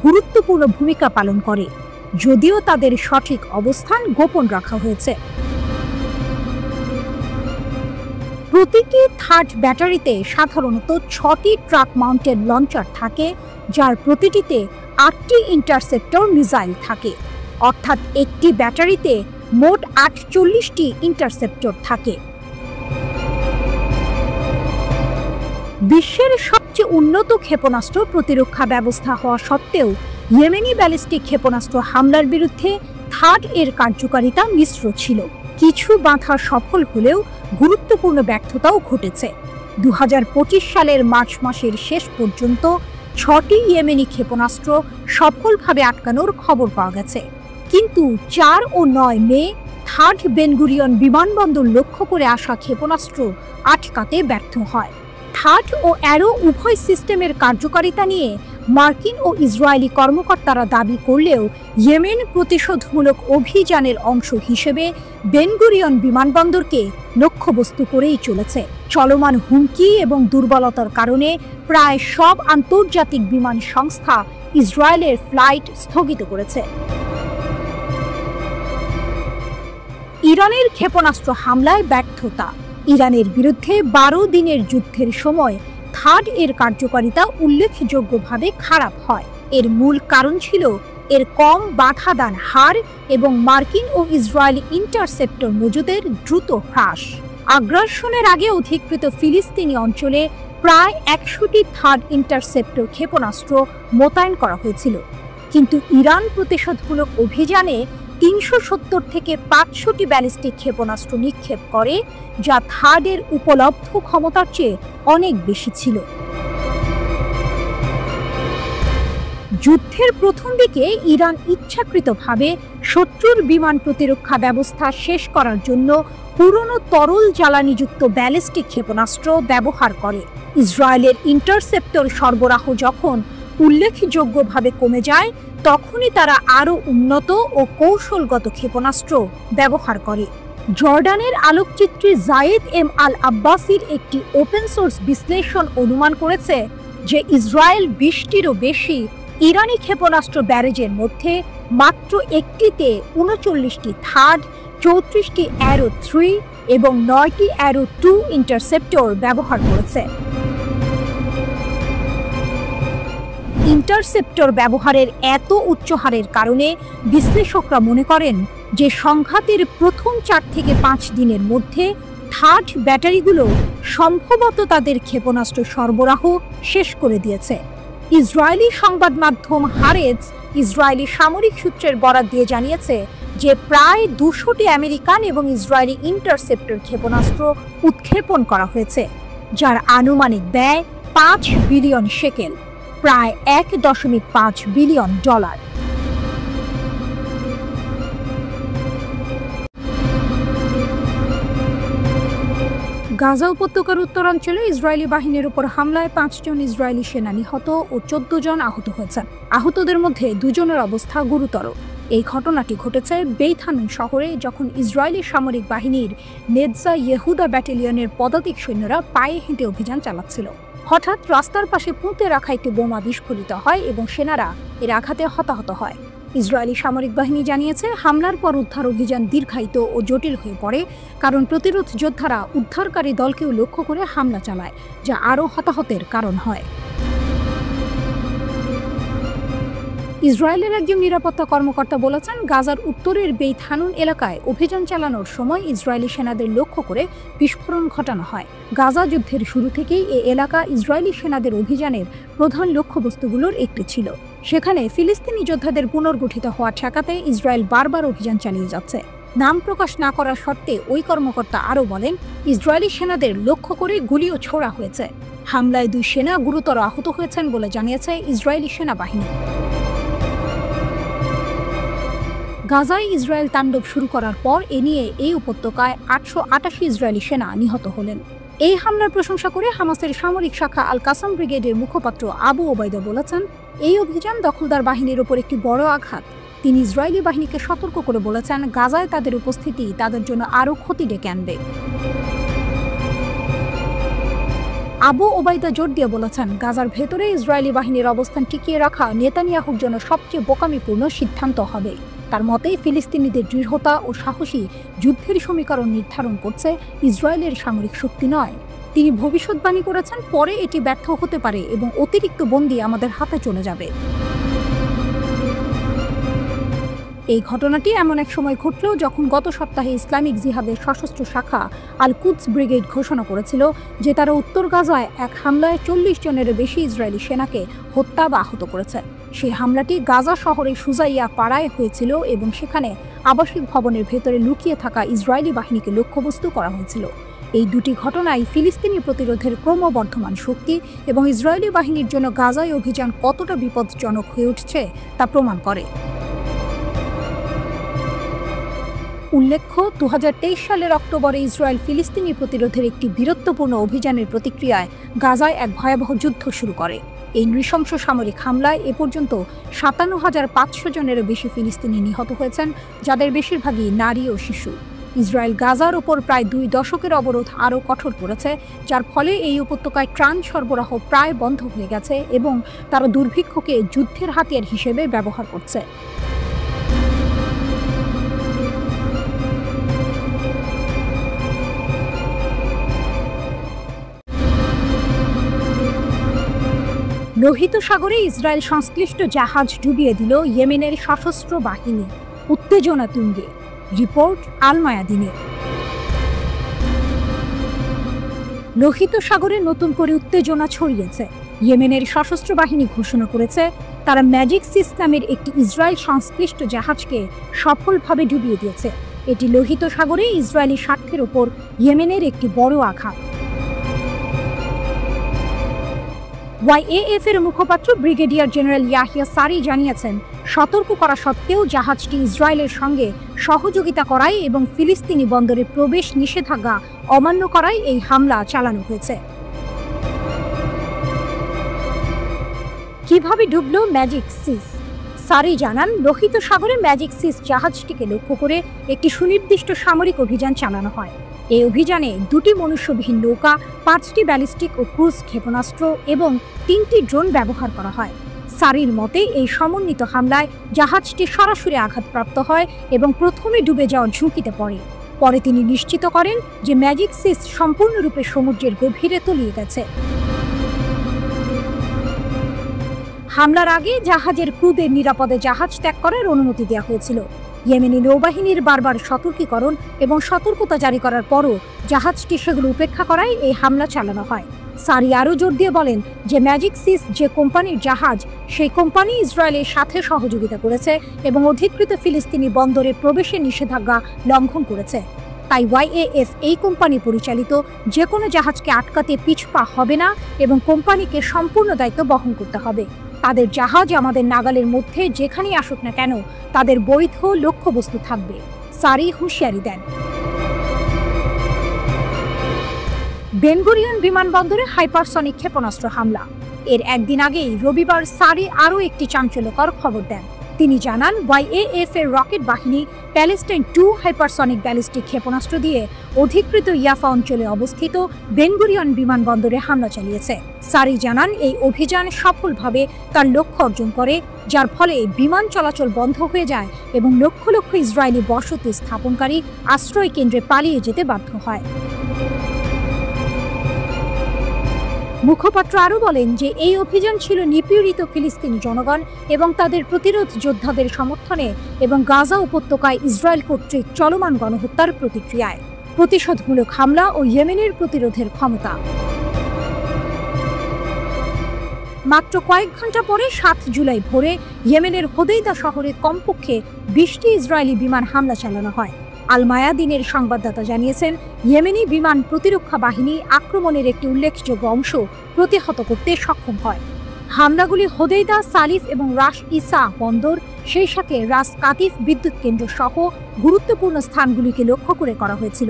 গুরুত্বপূর্ণ ভূমিকা পালন করে। যদিও তাদের সঠিক অবস্থান গোপন রাখা হয়েছে। প্রতিটি থার্ড ব্যাটারিতে সাধারণত 6টি ট্রাক মাউন্টেড লঞ্চার থাকে, যার প্রতিটিতে 8টি ইন্টারসেপ্টর মিসাইল থাকে। অর্থাৎ একটি ব্যাটারিতে মোট 48টি ইন্টারসেপ্টর থাকে। বিশ্বের সবচেয়ে উন্নত ক্ষেপণাস্ত্র প্রতিরক্ষা ব্যবস্থা হওয়া সত্ত্বেও ইয়েমেনি ব্যালিস্টিক ক্ষেপণাস্ত্র হামলার বিরুদ্ধে থার্ড এর কার্যকারিতা মিশ্র ছিল। কিছু বাধা সফল হলেও গুরুত্বপূর্ণ ব্যর্থতাও ঘটেছে। 2025 সালের মার্চ মাসের শেষ পর্যন্ত 6টি ইয়েমেনি ক্ষেপণাস্ত্র সফলভাবে আটকানোর খবর পাওয়া গেছে, কিন্তু 4 ও 9 মে থার্ড বেনগুরিয়ন বিমানবন্দর লক্ষ্য করে আসা ক্ষেপণাস্ত্র আটকাতে ব্যর্থ হয়। থার্ড ও অ্যারো উভয় সিস্টেমের কার্যকারিতা নিয়ে মার্কিন ও ইসরায়েলি কর্মকর্তারা দাবি করলেও ইয়েমেন প্রতিশোধমূলক অভিযানের অংশ হিসেবে বেনগুরিয়ন বিমানবন্দরকে লক্ষ্যবস্তু করেই চলেছে। চলমান হুমকি এবং দুর্বলতার কারণে প্রায় সব আন্তর্জাতিক বিমান সংস্থা ইসরায়েলের ফ্লাইট স্থগিত করেছে। ইরানের ক্ষেপণাস্ত্র হামলায় ব্যর্থতা। ইরানের বিরুদ্ধে 12 দিনের যুদ্ধের সময় থার্ড এর কার্যকারিতা উল্লেখযোগ্যভাবে খারাপ হয়। এর মূল কারণ ছিল এর কম বাধাদান হার এবং মার্কিন ও ইসরায়েলি ইন্টারসেপ্টর মজুদের দ্রুত হ্রাস। আগ্রাসনের আগে অধিকৃত ফিলিস্তিনি অঞ্চলে প্রায় 100টি থার্ড ইন্টারসেপ্টর ক্ষেপণাস্ত্র মোতায়েন করা হয়েছিল, কিন্তু ইরান প্রতিশোধমূলক অভিযানে 370 থেকে 500টি ব্যালিস্টিক ক্ষেপণাস্ত্র নিক্ষেপ করে, যা থার্ডের উপলব্ধ ক্ষমতার চেয়ে অনেক বেশি ছিল। যুদ্ধের প্রথম দিকে ইরান ইচ্ছাকৃতভাবে শত্রুর বিমান প্রতিরক্ষা ব্যবস্থা শেষ করার জন্য পুরনো তরল জ্বালানিযুক্ত ব্যালিস্টিক ক্ষেপণাস্ত্র ব্যবহার করে। ইসরায়েলের ইন্টারসেপ্টর সরবরাহ যখন উল্লেখযোগ্যভাবে কমে যায়, তখনই তারা আরও উন্নত ও কৌশলগত ক্ষেপণাস্ত্র ব্যবহার করে। জর্ডানের আলোকচিত্রী জায়েদ এম আল আব্বাসির একটি ওপেন সোর্স বিশ্লেষণ অনুমান করেছে যে ইসরায়েল 20টিরও বেশি ইরানি ক্ষেপণাস্ত্র ব্যারেজের মধ্যে মাত্র একটিতে 39টি থার্ড, 34টি অ্যারো 3 এবং 9টি অ্যারো 2 ইন্টারসেপ্টর ব্যবহার করেছে। ইন্টারসেপ্টর ব্যবহারের এত উচ্চ হারের কারণে বিশ্লেষকরা মনে করেন যে সংঘাতের প্রথম 4 থেকে 5 দিনের মধ্যে থার্ড ব্যাটারিগুলো সম্ভবত তাদের ক্ষেপণাস্ত্র সরবরাহ শেষ করে দিয়েছে। ইসরায়েলি সংবাদ মাধ্যম হারেজ ইসরায়েলি সামরিক সূত্রের বরাত দিয়ে জানিয়েছে যে প্রায় 200টি আমেরিকান এবং ইসরায়েলি ইন্টারসেপ্টর ক্ষেপণাস্ত্র উৎক্ষেপণ করা হয়েছে, যার আনুমানিক ব্যয় 5 বিলিয়ন শেকেল, প্রায় $1.5 বিলিয়ন। গাজা উপত্যকার উত্তরাঞ্চলে ইসরায়েলি বাহিনীর উপর হামলায় 5 জন ইসরায়েলি সেনা নিহত ও 14 জন আহত হয়েছেন। আহতদের মধ্যে 2 জনের অবস্থা গুরুতর। এই ঘটনাটি ঘটেছে বেইত হানুন শহরে, যখন ইসরায়েলি সামরিক বাহিনীর নেৎজা ইহুদা ব্যাটালিয়নের পদাতিক সৈন্যরা পায়ে হেঁটে অভিযান চালাচ্ছিল। হঠাৎ রাস্তার পাশে পুঁতে রাখা একটি বোমা বিস্ফোরিত হয় এবং সেনারা এর আঘাতে হতাহত হয়। ইসরায়েলি সামরিক বাহিনী জানিয়েছে, হামলার পর উদ্ধার অভিযান দীর্ঘায়িত ও জটিল হয়ে পড়ে, কারণ প্রতিরোধ যোদ্ধারা উদ্ধারকারী দলকেও লক্ষ্য করে হামলা চালায়, যা আরও হতাহতের কারণ হয়। ইসরায়েলের একজন নিরাপত্তা কর্মকর্তা বলেছেন, গাজার উত্তরের বেইত হানুন এলাকায় অভিযান চালানোর সময় ইসরায়েলি সেনাদের লক্ষ্য করে বিস্ফোরণ ঘটানো হয়। গাজা যুদ্ধের শুরু থেকেই এই এলাকা ইসরায়েলি সেনাদের অভিযানের প্রধান লক্ষ্যবস্তুগুলোর একটি ছিল। সেখানে ফিলিস্তিনি যোদ্ধাদের পুনর্গঠিত হওয়া ঠেকাতে ইসরায়েল বারবার অভিযান চালিয়ে যাচ্ছে। নাম প্রকাশ না করার শর্তে ওই কর্মকর্তা আরও বলেন, ইসরায়েলি সেনাদের লক্ষ্য করে গুলিও ছোড়া হয়েছে। হামলায় 2 সেনা গুরুতর আহত হয়েছেন বলে জানিয়েছে ইসরায়েলি সেনাবাহিনী। গাজায় ইসরায়েল তাণ্ডব শুরু করার পর এ নিয়ে এই উপত্যকায় 888 ইসরায়েলি সেনা নিহত হলেন। এই হামলার প্রশংসা করে হামাসের সামরিক শাখা আল কাসাম ব্রিগেডের মুখপাত্র আবু ওবায়দা বলেছেন, এই অভিযান দখলদার বাহিনীর উপর একটি বড় আঘাত। তিনি ইসরায়েলি বাহিনীকে সতর্ক করে বলেছেন, গাজায় তাদের উপস্থিতি তাদের জন্য আরও ক্ষতি ডেকে আনবে। আবু ওবাইদা জোর দিয়ে বলেছেন, গাজার ভেতরে ইসরায়েলি বাহিনীর অবস্থান টিকিয়ে রাখা নেতানিয়াহুর জন্য সবচেয়ে বোকামিপূর্ণ সিদ্ধান্ত হবে। তার মতে ফিলিস্তিনিদের দৃঢ়তা ও সাহসী যুদ্ধের সমীকরণ নির্ধারণ করছে ইসরায়েলের সামরিক শক্তি নয়। তিনি ভবিষ্যৎবাণী করেছেন, পরে এটি ব্যর্থ হতে পারে এবং অতিরিক্ত বন্দী আমাদের হাতে চলে যাবে। এই ঘটনাটি এমন এক সময় ঘটল যখন গত সপ্তাহে ইসলামিক জিহাদের সশস্ত্র শাখা আল কুদস ব্রিগেড ঘোষণা করেছিল যে তারা উত্তর গাজায় এক হামলায় 40 জনেরও বেশি ইসরায়েলি সেনাকে হত্যা বা আহত করেছে। সেই হামলাটি গাজা শহরের সুজাইয়া পাড়ায় হয়েছিল এবং সেখানে আবাসিক ভবনের ভেতরে লুকিয়ে থাকা ইসরায়েলি বাহিনীকে লক্ষ্যবস্তু করা হয়েছিল। এই দুটি ঘটনায় ফিলিস্তিনি প্রতিরোধের ক্রমবর্ধমান শক্তি এবং ইসরায়েলি বাহিনীর জন্য গাজায় অভিযান কতটা বিপজ্জনক হয়ে উঠছে তা প্রমাণ করে। উল্লেখ্য, 2023 সালের অক্টোবরে ইসরায়েল ফিলিস্তিনি প্রতিরোধের একটি বীরত্বপূর্ণ অভিযানের প্রতিক্রিয়ায় গাজায় এক ভয়াবহ যুদ্ধ শুরু করে। এই নৃশংস সামরিক হামলায় এ পর্যন্ত 57,500 জনেরও বেশি ফিলিস্তিনি নিহত হয়েছেন, যাদের বেশিরভাগই নারী ও শিশু। ইসরায়েল গাজার ওপর প্রায় 2 দশকের অবরোধ আরও কঠোর করেছে, যার ফলে এই উপত্যকায় ত্রাণ সরবরাহ প্রায় বন্ধ হয়ে গেছে এবং তারা দুর্ভিক্ষকে যুদ্ধের হাতিয়ার হিসেবে ব্যবহার করছে। লোহিত সাগরে ইসরায়েল সংশ্লিষ্ট জাহাজ ডুবিয়ে দিল ইয়েমেনের সশস্ত্র বাহিনী, উত্তেজনা তুঙ্গে। রিপোর্ট আল মায়াদিনের। লোহিত সাগরে নতুন করে উত্তেজনা ছড়িয়েছে। ইয়েমেনের সশস্ত্র বাহিনী ঘোষণা করেছে তারা ম্যাজিক সিস নামের একটি ইসরায়েল সংশ্লিষ্ট জাহাজকে সফলভাবে ডুবিয়ে দিয়েছে। এটি লোহিত সাগরে ইসরায়েলি স্বার্থের ওপর ইয়েমেনের একটি বড় আঘাত। ওয়াইএএফ এর মুখপাত্র ব্রিগেডিয়ার জেনারেল ইয়াহিয়া সারি জানিয়েছেন, সতর্ক করা সত্ত্বেও জাহাজটি ইসরায়েলের সঙ্গে সহযোগিতা করায় এবং ফিলিস্তিনি বন্দরে প্রবেশ নিষেধাজ্ঞা অমান্য করায় এই হামলা চালানো হয়েছে। কিভাবে ডুবল ম্যাজিক সিস? সারি জানান, লোহিত সাগরে ম্যাজিক সিস জাহাজটিকে লক্ষ্য করে একটি সুনির্দিষ্ট সামরিক অভিযান চালানো হয়। এই অভিযানে 2টি মনুষ্যবিহীন নৌকা, 5টি ব্যালিস্টিক ও ক্রুজ ক্ষেপণাস্ত্র এবং 3টি ড্রোন ব্যবহার করা হয়। সারির মতে এই সমন্বিত হামলায় জাহাজটি সরাসরি আঘাতপ্রাপ্ত হয় এবং প্রথমে ডুবে যাওয়ার ঝুঁকিতে পড়ে। পরে তিনি নিশ্চিত করেন যে ম্যাজিক সিস সম্পূর্ণরূপে সমুদ্রের গভীরে তলিয়ে গেছে। হামলার আগে জাহাজের ক্রুদের নিরাপদে জাহাজ ত্যাগ করার অনুমতি দেওয়া হয়েছিল। ইয়েমেনি নৌবাহিনীর বারবার সতর্কীকরণ এবং সতর্কতা জারি করার পরও জাহাজটি সেগুলো উপেক্ষা করায় এই হামলা চালানো হয়। সারি আরও জোর দিয়ে বলেন যে ম্যাজিক সিস যে কোম্পানির জাহাজ, সেই কোম্পানি ইসরায়েলের সাথে সহযোগিতা করেছে এবং অধিকৃত ফিলিস্তিনি বন্দরে প্রবেশের নিষেধাজ্ঞা লঙ্ঘন করেছে। তাই ওয়াইএএফ এই কোম্পানি পরিচালিত যে কোনো জাহাজকে আটকাতে পিছপা হবে না এবং কোম্পানিকে সম্পূর্ণ দায়িত্ব বহন করতে হবে। তাদের জাহাজ আমাদের নাগালের মধ্যে যেখানেই আসুক না কেন তাদের বৈধ লক্ষ্যবস্তু থাকবে, সারি হুঁশিয়ারি দেন। বেন গুরিয়ন বিমানবন্দরে হাইপারসনিক ক্ষেপণাস্ত্র হামলা। এর একদিন আগেই রবিবার সারি আরও একটি চাঞ্চল্যকর খবর দেন। তিনি জানান, ওয়াইএএফ এর রকেট বাহিনী প্যালেস্টাইন 2 হাইপারসনিক ব্যালিস্টিক ক্ষেপণাস্ত্র দিয়ে অধিকৃত ইয়াফা অঞ্চলে অবস্থিত বেন গুরিয়ন বিমানবন্দরে হামলা চালিয়েছে। সারি জানান, এই অভিযান সফলভাবে তার লক্ষ্য অর্জন করে, যার ফলে বিমান চলাচল বন্ধ হয়ে যায় এবং লক্ষ লক্ষ ইসরায়েলি বসতি স্থাপনকারী আশ্রয় কেন্দ্রে পালিয়ে যেতে বাধ্য হয়। মুখপাত্র আরও বলেন যে এই অভিযান ছিল নিপীড়িত ফিলিস্তিনি জনগণ এবং তাদের প্রতিরোধ যোদ্ধাদের সমর্থনে এবং গাজা উপত্যকায় ইসরায়েল কর্তৃক চলমান গণহত্যার প্রতিক্রিয়ায় প্রতিশোধমূলক হামলা ও ইয়েমেনের প্রতিরোধের ক্ষমতা। মাত্র কয়েক ঘন্টা পরে 7 জুলাই ভোরে ইয়েমেনের হোদেইদা শহরে কমপক্ষে 20টি ইসরায়েলি বিমান হামলা চালানো হয়। আল মায়াদিনের সংবাদদাতা জানিয়েছেন, ইয়েমেনি বিমান প্রতিরক্ষা বাহিনী আক্রমণের একটি উল্লেখযোগ্য অংশ প্রতিহত করতে সক্ষম হয়। হামলাগুলি হোদেইদা, সালিফ এবং রাস ইসা বন্দর, সেই সাথে রাস কাতিফ বিদ্যুৎ কেন্দ্র সহ গুরুত্বপূর্ণ স্থানগুলিকে লক্ষ্য করে করা হয়েছিল।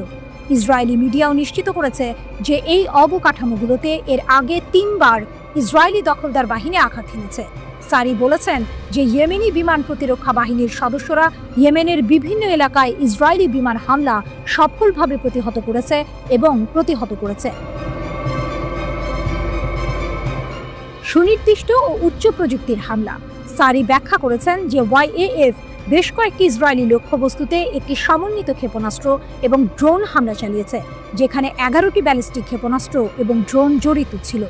ইসরায়েলি মিডিয়াও নিশ্চিত করেছে যে এই অবকাঠামোগুলোতে এর আগে 3 বার ইসরায়েলি দখলদার বাহিনী আঘাত হেনেছে। সারি বলেছেন যে ইয়েমেনি বিমান প্রতিরক্ষা বাহিনীর সদস্যরা ইয়েমেনের বিভিন্ন এলাকায় ইসরায়েলি বিমান হামলা সফলভাবে প্রতিহত করেছে এবং প্রতিহত করেছে। সুনির্দিষ্ট ও উচ্চ প্রযুক্তির হামলা। সারি ব্যাখ্যা করেছেন যে ওয়াইএএফ বেশ কয়েকটি ইসরায়েলি লক্ষ্যবস্তুতে একটি সমন্বিত ক্ষেপণাস্ত্র এবং ড্রোন হামলা চালিয়েছে, যেখানে 11টি ব্যালিস্টিক ক্ষেপণাস্ত্র এবং ড্রোন জড়িত ছিল।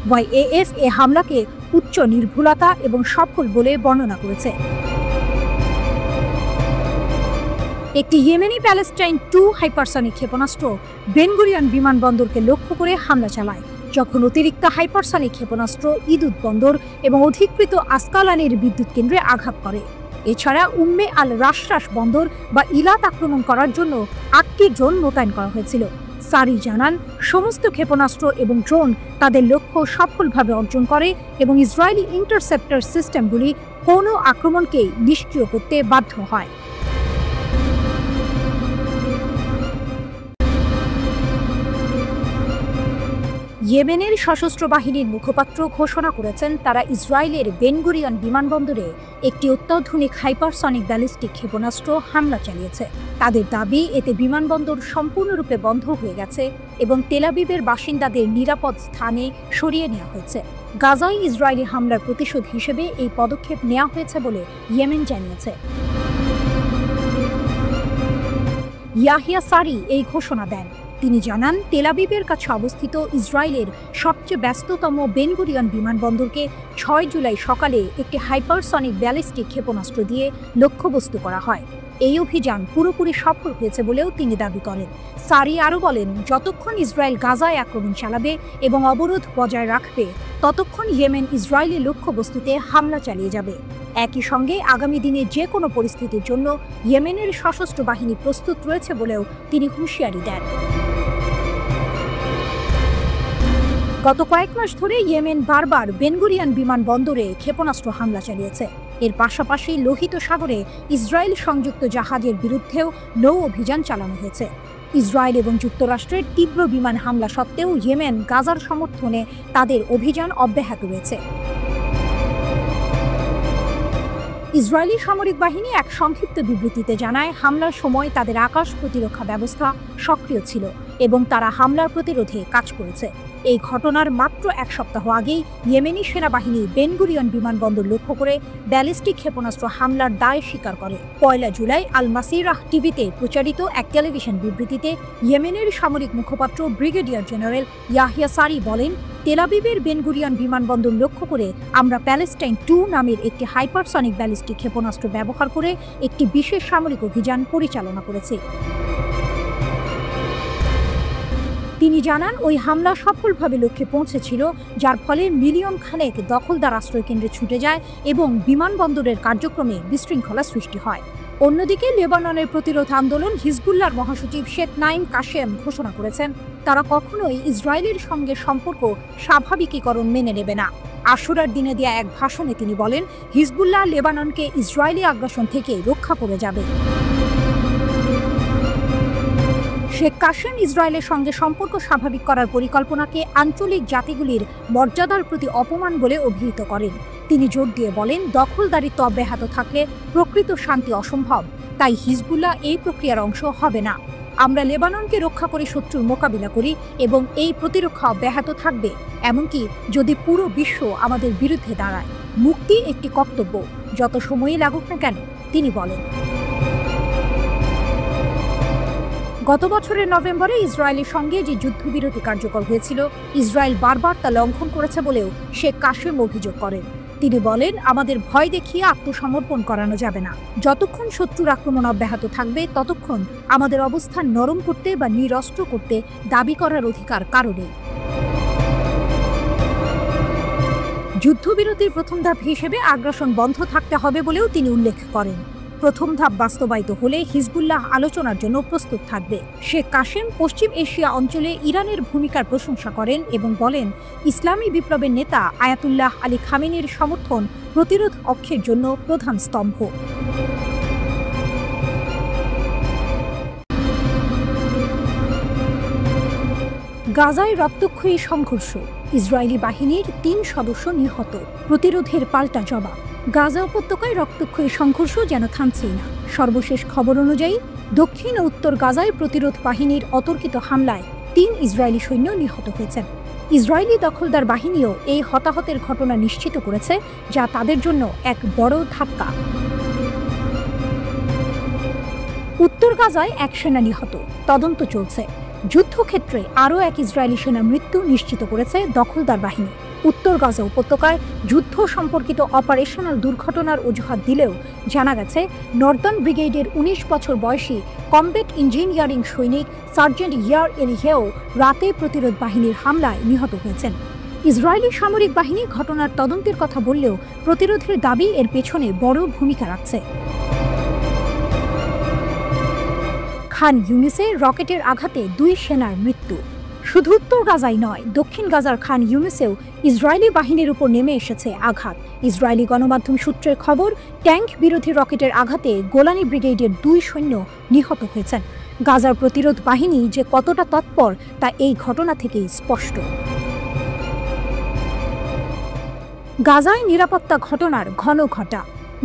ওয়াইএএফ এ হামলাকে উচ্চ নির্ভুলতা এবং সফল বলে বর্ণনা করেছে। একটি ইয়েমেনি প্যালেস্টাইন 2 হাইপারসনিক ক্ষেপণাস্ত্র বেন গুরিয়ন বিমানবন্দরকে লক্ষ্য করে হামলা চালায়, যখন অতিরিক্ত হাইপারসনিক ক্ষেপণাস্ত্র ইদুদ বন্দর এবং অধিকৃত আসকালানের বিদ্যুৎ কেন্দ্রে আঘাত করে। এছাড়া উম্মে আল রাশরাশ বন্দর বা ইলাত আক্রমণ করার জন্য 8টি ড্রোন মোতায়েন করা হয়েছিল। সারি জানান, সমস্ত ক্ষেপণাস্ত্র এবং ড্রোন তাদের লক্ষ্য সফলভাবে অর্জন করে এবং ইসরায়েলি ইন্টারসেপ্টর সিস্টেমগুলি কোনো আক্রমণকে নিষ্ক্রিয় করতে বাধ্য হয়। ইয়েমেনের সশস্ত্র বাহিনীর মুখপাত্র ঘোষণা করেছেন তারা ইসরায়েলের বেন গুরিয়ন বিমানবন্দরে একটি অত্যাধুনিক হাইপারসনিক ব্যালিস্টিক ক্ষেপণাস্ত্র হামলা চালিয়েছে। তাদের দাবি, এতে বিমানবন্দর সম্পূর্ণরূপে বন্ধ হয়ে গেছে এবং তেল আবিবের বাসিন্দাদের নিরাপদ স্থানে সরিয়ে নেওয়া হয়েছে। গাজায় ইসরায়েলি হামলার প্রতিশোধ হিসেবে এই পদক্ষেপ নেওয়া হয়েছে বলে ইয়েমেন জানিয়েছে। ইয়াহিয়া সারি এই ঘোষণা দেন। তিনি জানান, তেল আবিবের কাছে অবস্থিত ইসরায়েলের সবচেয়ে ব্যস্ততম বেন গুরিয়ন বিমানবন্দরকে 6 জুলাই সকালে একটি হাইপারসনিক ব্যালিস্টিক ক্ষেপণাস্ত্র দিয়ে লক্ষ্যবস্তু করা হয়। এই অভিযান পুরোপুরি সফল হয়েছে বলেও তিনি দাবি করেন। সারি আরও বলেন, যতক্ষণ ইসরায়েল গাজায় আক্রমণ চালাবে এবং অবরোধ বজায় রাখবে, ততক্ষণ ইয়েমেন ইসরায়েলি লক্ষ্যবস্তুতে হামলা চালিয়ে যাবে। একই সঙ্গে আগামী দিনে যে কোনো পরিস্থিতির জন্য ইয়েমেনের সশস্ত্র বাহিনী প্রস্তুত রয়েছে বলেও তিনি হুঁশিয়ারি দেন। গত কয়েক মাস ধরে ইয়েমেন বারবার বেন গুরিয়ন বিমানবন্দরে ক্ষেপণাস্ত্র হামলা চালিয়েছে। এর পাশাপাশি লোহিত সাগরে ইসরায়েল সংযুক্ত জাহাজের বিরুদ্ধেও নৌ অভিযান চালানো হয়েছে। ইসরায়েল এবং যুক্তরাষ্ট্রের তীব্র বিমান হামলা সত্ত্বেও ইয়েমেন গাজার সমর্থনে তাদের অভিযান অব্যাহত রয়েছে। ইসরায়েলি সামরিক বাহিনী এক সংক্ষিপ্ত বিবৃতিতে জানায়, হামলার সময় তাদের আকাশ প্রতিরক্ষা ব্যবস্থা সক্রিয় ছিল এবং তারা হামলার প্রতিরোধে কাজ করেছে। এই ঘটনার মাত্র 1 সপ্তাহ আগেই ইয়েমেনি সেনাবাহিনী বেন গুরিয়ন বিমানবন্দর লক্ষ্য করে ব্যালিস্টিক ক্ষেপণাস্ত্র হামলার দায় স্বীকার করে। 1 জুলাই আল মাসিরাহ টিভিতে প্রচারিত এক টেলিভিশন বিবৃতিতে ইয়েমেনের সামরিক মুখপাত্র ব্রিগেডিয়ার জেনারেল ইয়াহিয়া সারি বলেন, তেল আবিবের বেন গুরিয়ন বিমানবন্দর লক্ষ্য করে আমরা প্যালেস্টাইন 2 নামের একটি হাইপারসনিক ব্যালিস্টিক ক্ষেপণাস্ত্র ব্যবহার করে একটি বিশেষ সামরিক অভিযান পরিচালনা করেছি। তিনি জানান, ওই হামলা সফলভাবে লক্ষ্যে পৌঁছেছিল, যার ফলে মিলিয়ন খানেক দখলদার আশ্রয়কেন্দ্রে ছুটে যায় এবং বিমানবন্দরের কার্যক্রমে বিশৃঙ্খলা সৃষ্টি হয়। অন্যদিকে লেবাননের প্রতিরোধ আন্দোলন হিজবুল্লাহর মহাসচিব শেখ নাইম কাশেম ঘোষণা করেছেন, তারা কখনোই ইসরায়েলের সঙ্গে সম্পর্ক স্বাভাবিকীকরণ মেনে নেবে না। আশুরার দিনে দেয়া এক ভাষণে তিনি বলেন, হিজবুল্লাহ লেবাননকে ইসরায়েলি আগ্রাসন থেকে রক্ষা করে যাবে। শেখ কাশেম ইসরায়েলের সঙ্গে সম্পর্ক স্বাভাবিক করার পরিকল্পনাকে আঞ্চলিক জাতিগুলির মর্যাদার প্রতি অপমান বলে অভিহিত করেন। তিনি জোর দিয়ে বলেন, দখলদারিত্ব অব্যাহত থাকলে প্রকৃত শান্তি অসম্ভব, তাই হিজবুল্লাহ এই প্রক্রিয়ার অংশ হবে না। আমরা লেবাননকে রক্ষা করে শত্রুর মোকাবিলা করি এবং এই প্রতিরক্ষা অব্যাহত থাকবে, এমনকি যদি পুরো বিশ্ব আমাদের বিরুদ্ধে দাঁড়ায়। মুক্তি একটি কর্তব্য, যত সময়ই লাগুক না কেন, তিনি বলেন। গত বছরের নভেম্বরে ইসরায়েলের সঙ্গে যে যুদ্ধবিরতি কার্যকর হয়েছিল, ইসরায়েল বারবার তা লঙ্ঘন করেছে বলেও শেখ কাশেম অভিযোগ করেন। তিনি বলেন, আমাদের ভয় দেখিয়ে আত্মসমর্পণ করানো যাবে না। যতক্ষণ শত্রুর আক্রমণ অব্যাহত থাকবে, ততক্ষণ আমাদের অবস্থান নরম করতে বা নিরস্ত্র করতে দাবি করার অধিকার কারো নেই। যুদ্ধবিরতির প্রথম ধাপ হিসেবে আগ্রাসন বন্ধ থাকতে হবে বলেও তিনি উল্লেখ করেন। প্রথম ধাপ বাস্তবায়িত হলে হিজবুল্লাহ আলোচনার জন্য প্রস্তুত থাকবে। শেখ কাশেম পশ্চিম এশিয়া অঞ্চলে ইরানের ভূমিকার প্রশংসা করেন এবং বলেন, ইসলামী বিপ্লবের নেতা আয়াতুল্লাহ আলী খামেনির সমর্থন প্রতিরোধ অক্ষের জন্য প্রধান স্তম্ভ। গাজায় রক্তক্ষয়ী সংঘর্ষ, ইসরায়েলি বাহিনীর 3 সদস্য নিহত, প্রতিরোধের পাল্টা জবাব। গাজা উপত্যকায় রক্তক্ষয়ী সংঘর্ষ যেন থামছেই না। সর্বশেষ খবর অনুযায়ী দক্ষিণ ও উত্তর গাজায় প্রতিরোধ বাহিনীর অতর্কিত হামলায় 3 ইসরায়েলি সৈন্য নিহত হয়েছেন। ইসরায়েলি দখলদার বাহিনীও এই হতাহতের ঘটনা নিশ্চিত করেছে, যা তাদের জন্য এক বড় ধাক্কা। উত্তর গাজায় এক সেনা নিহত, তদন্ত চলছে। যুদ্ধক্ষেত্রে আরও এক ইসরায়েলি সেনা মৃত্যু নিশ্চিত করেছে দখলদার বাহিনী। উত্তর গাজা উপত্যকায় যুদ্ধ সম্পর্কিত অপারেশনাল দুর্ঘটনার অজুহাত দিলেও জানা গেছে নর্দার্ন ব্রিগেডের ১৯ বছর বয়সী কমব্যাট ইঞ্জিনিয়ারিং সৈনিক সার্জেন্ট ইয়ার এলিহেও রাতে প্রতিরোধ বাহিনীর হামলায় নিহত হয়েছেন। ইসরায়েলি সামরিক বাহিনী ঘটনার তদন্তের কথা বললেও প্রতিরোধের দাবি এর পেছনে বড় ভূমিকা রাখছে। খান ইউনিসে রকেটের আঘাতে ২ সেনার মৃত্যু। শুধু উত্তর গাজাই নয়, দক্ষিণ গাজার খান ইউনিসেও ইসরায়েলি বাহিনীর উপর নেমে এসেছে আঘাত। ইসরায়েলি গণমাধ্যম সূত্রের খবর, ট্যাঙ্ক বিরোধী রকেটের আঘাতে গোলানি ব্রিগেডের ২ সৈন্য নিহত হয়েছেন। গাজার প্রতিরোধ বাহিনী যে কতটা তৎপর তা এই ঘটনা থেকেই স্পষ্ট। গাজায় নিরাপত্তা ঘটনার ঘন ঘটা।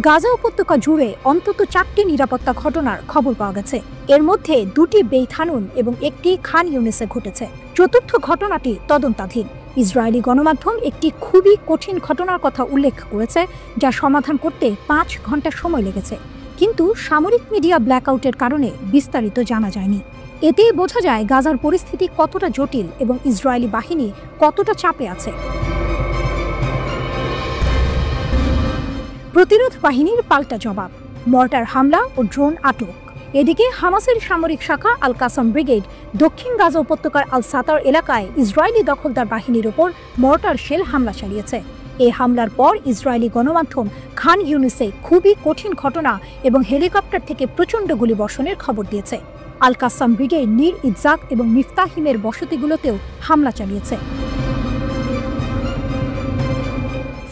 গাজা উপত্যকা জুড়ে অন্তত ৪টি নিরাপত্তা ঘটনার খবর পাওয়া গেছে। এর মধ্যে ২টি বেইত হানুন এবং একটি খান ইউনিসে ঘটেছে। চতুর্থ ঘটনাটি তদন্তাধীন। ইসরায়েলি গণমাধ্যম একটি খুবই কঠিন ঘটনার কথা উল্লেখ করেছে, যা সমাধান করতে ৫ ঘন্টা সময় লেগেছে। কিন্তু সামরিক মিডিয়া ব্ল্যাকআউটের কারণে বিস্তারিত জানা যায়নি। এতেই বোঝা যায় গাজার পরিস্থিতি কতটা জটিল এবং ইসরায়েলি বাহিনী কতটা চাপে আছে। প্রতিরোধ বাহিনীর পাল্টা জবাব, মর্টার হামলা ও ড্রোন আটক। এদিকে হামাসের সামরিক শাখা আল কাসাম ব্রিগেড দক্ষিণ গাজা উপত্যকার আল সাতার এলাকায় ইসরায়েলি দখলদার বাহিনীর ওপর মর্টার শেল হামলা চালিয়েছে। এই হামলার পর ইসরায়েলি গণমাধ্যম খান ইউনিসে খুবই কঠিন ঘটনা এবং হেলিকপ্টার থেকে প্রচণ্ড গুলিবর্ষণের খবর দিয়েছে। আল কাসাম ব্রিগেড নীর ইজাক এবং মিফতাহিমের বসতিগুলোতেও হামলা চালিয়েছে।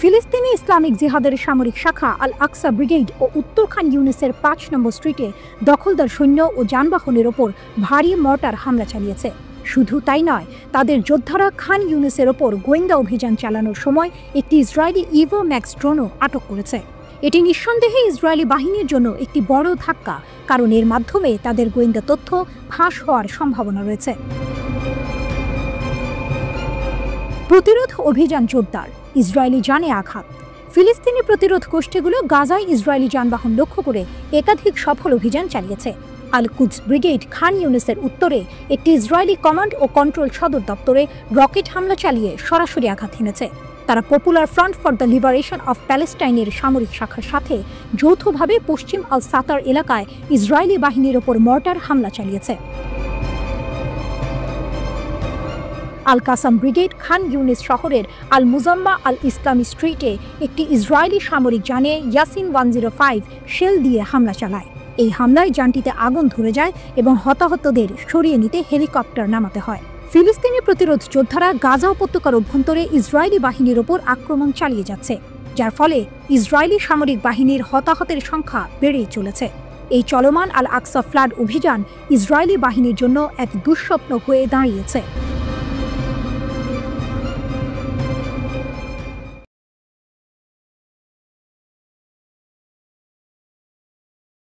ফিলিস্তিনি ইসলামিক জিহাদের সামরিক শাখা আল আকসা ব্রিগেড ও উত্তর খান ইউনিসের ৫ নম্বর স্ট্রিটে দখলদার সৈন্য ও যানবাহনের ওপর ভারী মর্টার হামলা চালিয়েছে। শুধু তাই নয়, তাদের যোদ্ধারা খান ইউনিসের ওপর গোয়েন্দা অভিযান চালানোর সময় একটি ইসরায়েলি ইভো ম্যাক্স ড্রোনও আটক করেছে। এটি নিঃসন্দেহে ইসরায়েলি বাহিনীর জন্য একটি বড় ধাক্কা, কারণ এর মাধ্যমে তাদের গোয়েন্দা তথ্য ফাঁস হওয়ার সম্ভাবনা রয়েছে। প্রতিরোধ অভিযান জোরদার, ইসরায়েলি জানে আঘাত। ফিলিস্তিনি প্রতিরোধ গোষ্ঠীগুলো গাজায় ইসরায়েলি যানবাহন লক্ষ্য করে একাধিক সফল অভিযান চালিয়েছে। আল কুদস ব্রিগেড খান ইউনিসের উত্তরে একটি ইসরায়েলি কমান্ড ও কন্ট্রোল সদর দপ্তরে রকেট হামলা চালিয়ে সরাসরি আঘাত হেনেছে। তারা popular front for the liberation of প্যালেস্টাইনের সামরিক শাখার সাথে যৌথভাবে পশ্চিম আল সাতার এলাকায় ইসরায়েলি বাহিনীর ওপর মর্টার হামলা চালিয়েছে। আল কাসাম ব্রিগেড খান ইউনিস শহরের আল মুজাম্মা আল ইসলামী স্ট্রিটে একটি ইসরায়েলি সামরিক যানে ইয়াসিন 105 শেল দিয়ে হামলা চালায়। এই হামলায় যানটিতে আগুন ধরে যায় এবং হতাহতদের সরিয়ে নিতে হেলিকপ্টার নামাতে হয়। ফিলিস্তিনি প্রতিরোধ যোদ্ধারা গাজা উপত্যকার অভ্যন্তরে ইসরায়েলি বাহিনীর ওপর আক্রমণ চালিয়ে যাচ্ছে, যার ফলে ইসরায়েলি সামরিক বাহিনীর হতাহতের সংখ্যা বেড়েই চলেছে। এই চলমান আল আকসা ফ্লাড অভিযান ইসরায়েলি বাহিনীর জন্য এক দুঃস্বপ্ন হয়ে দাঁড়িয়েছে।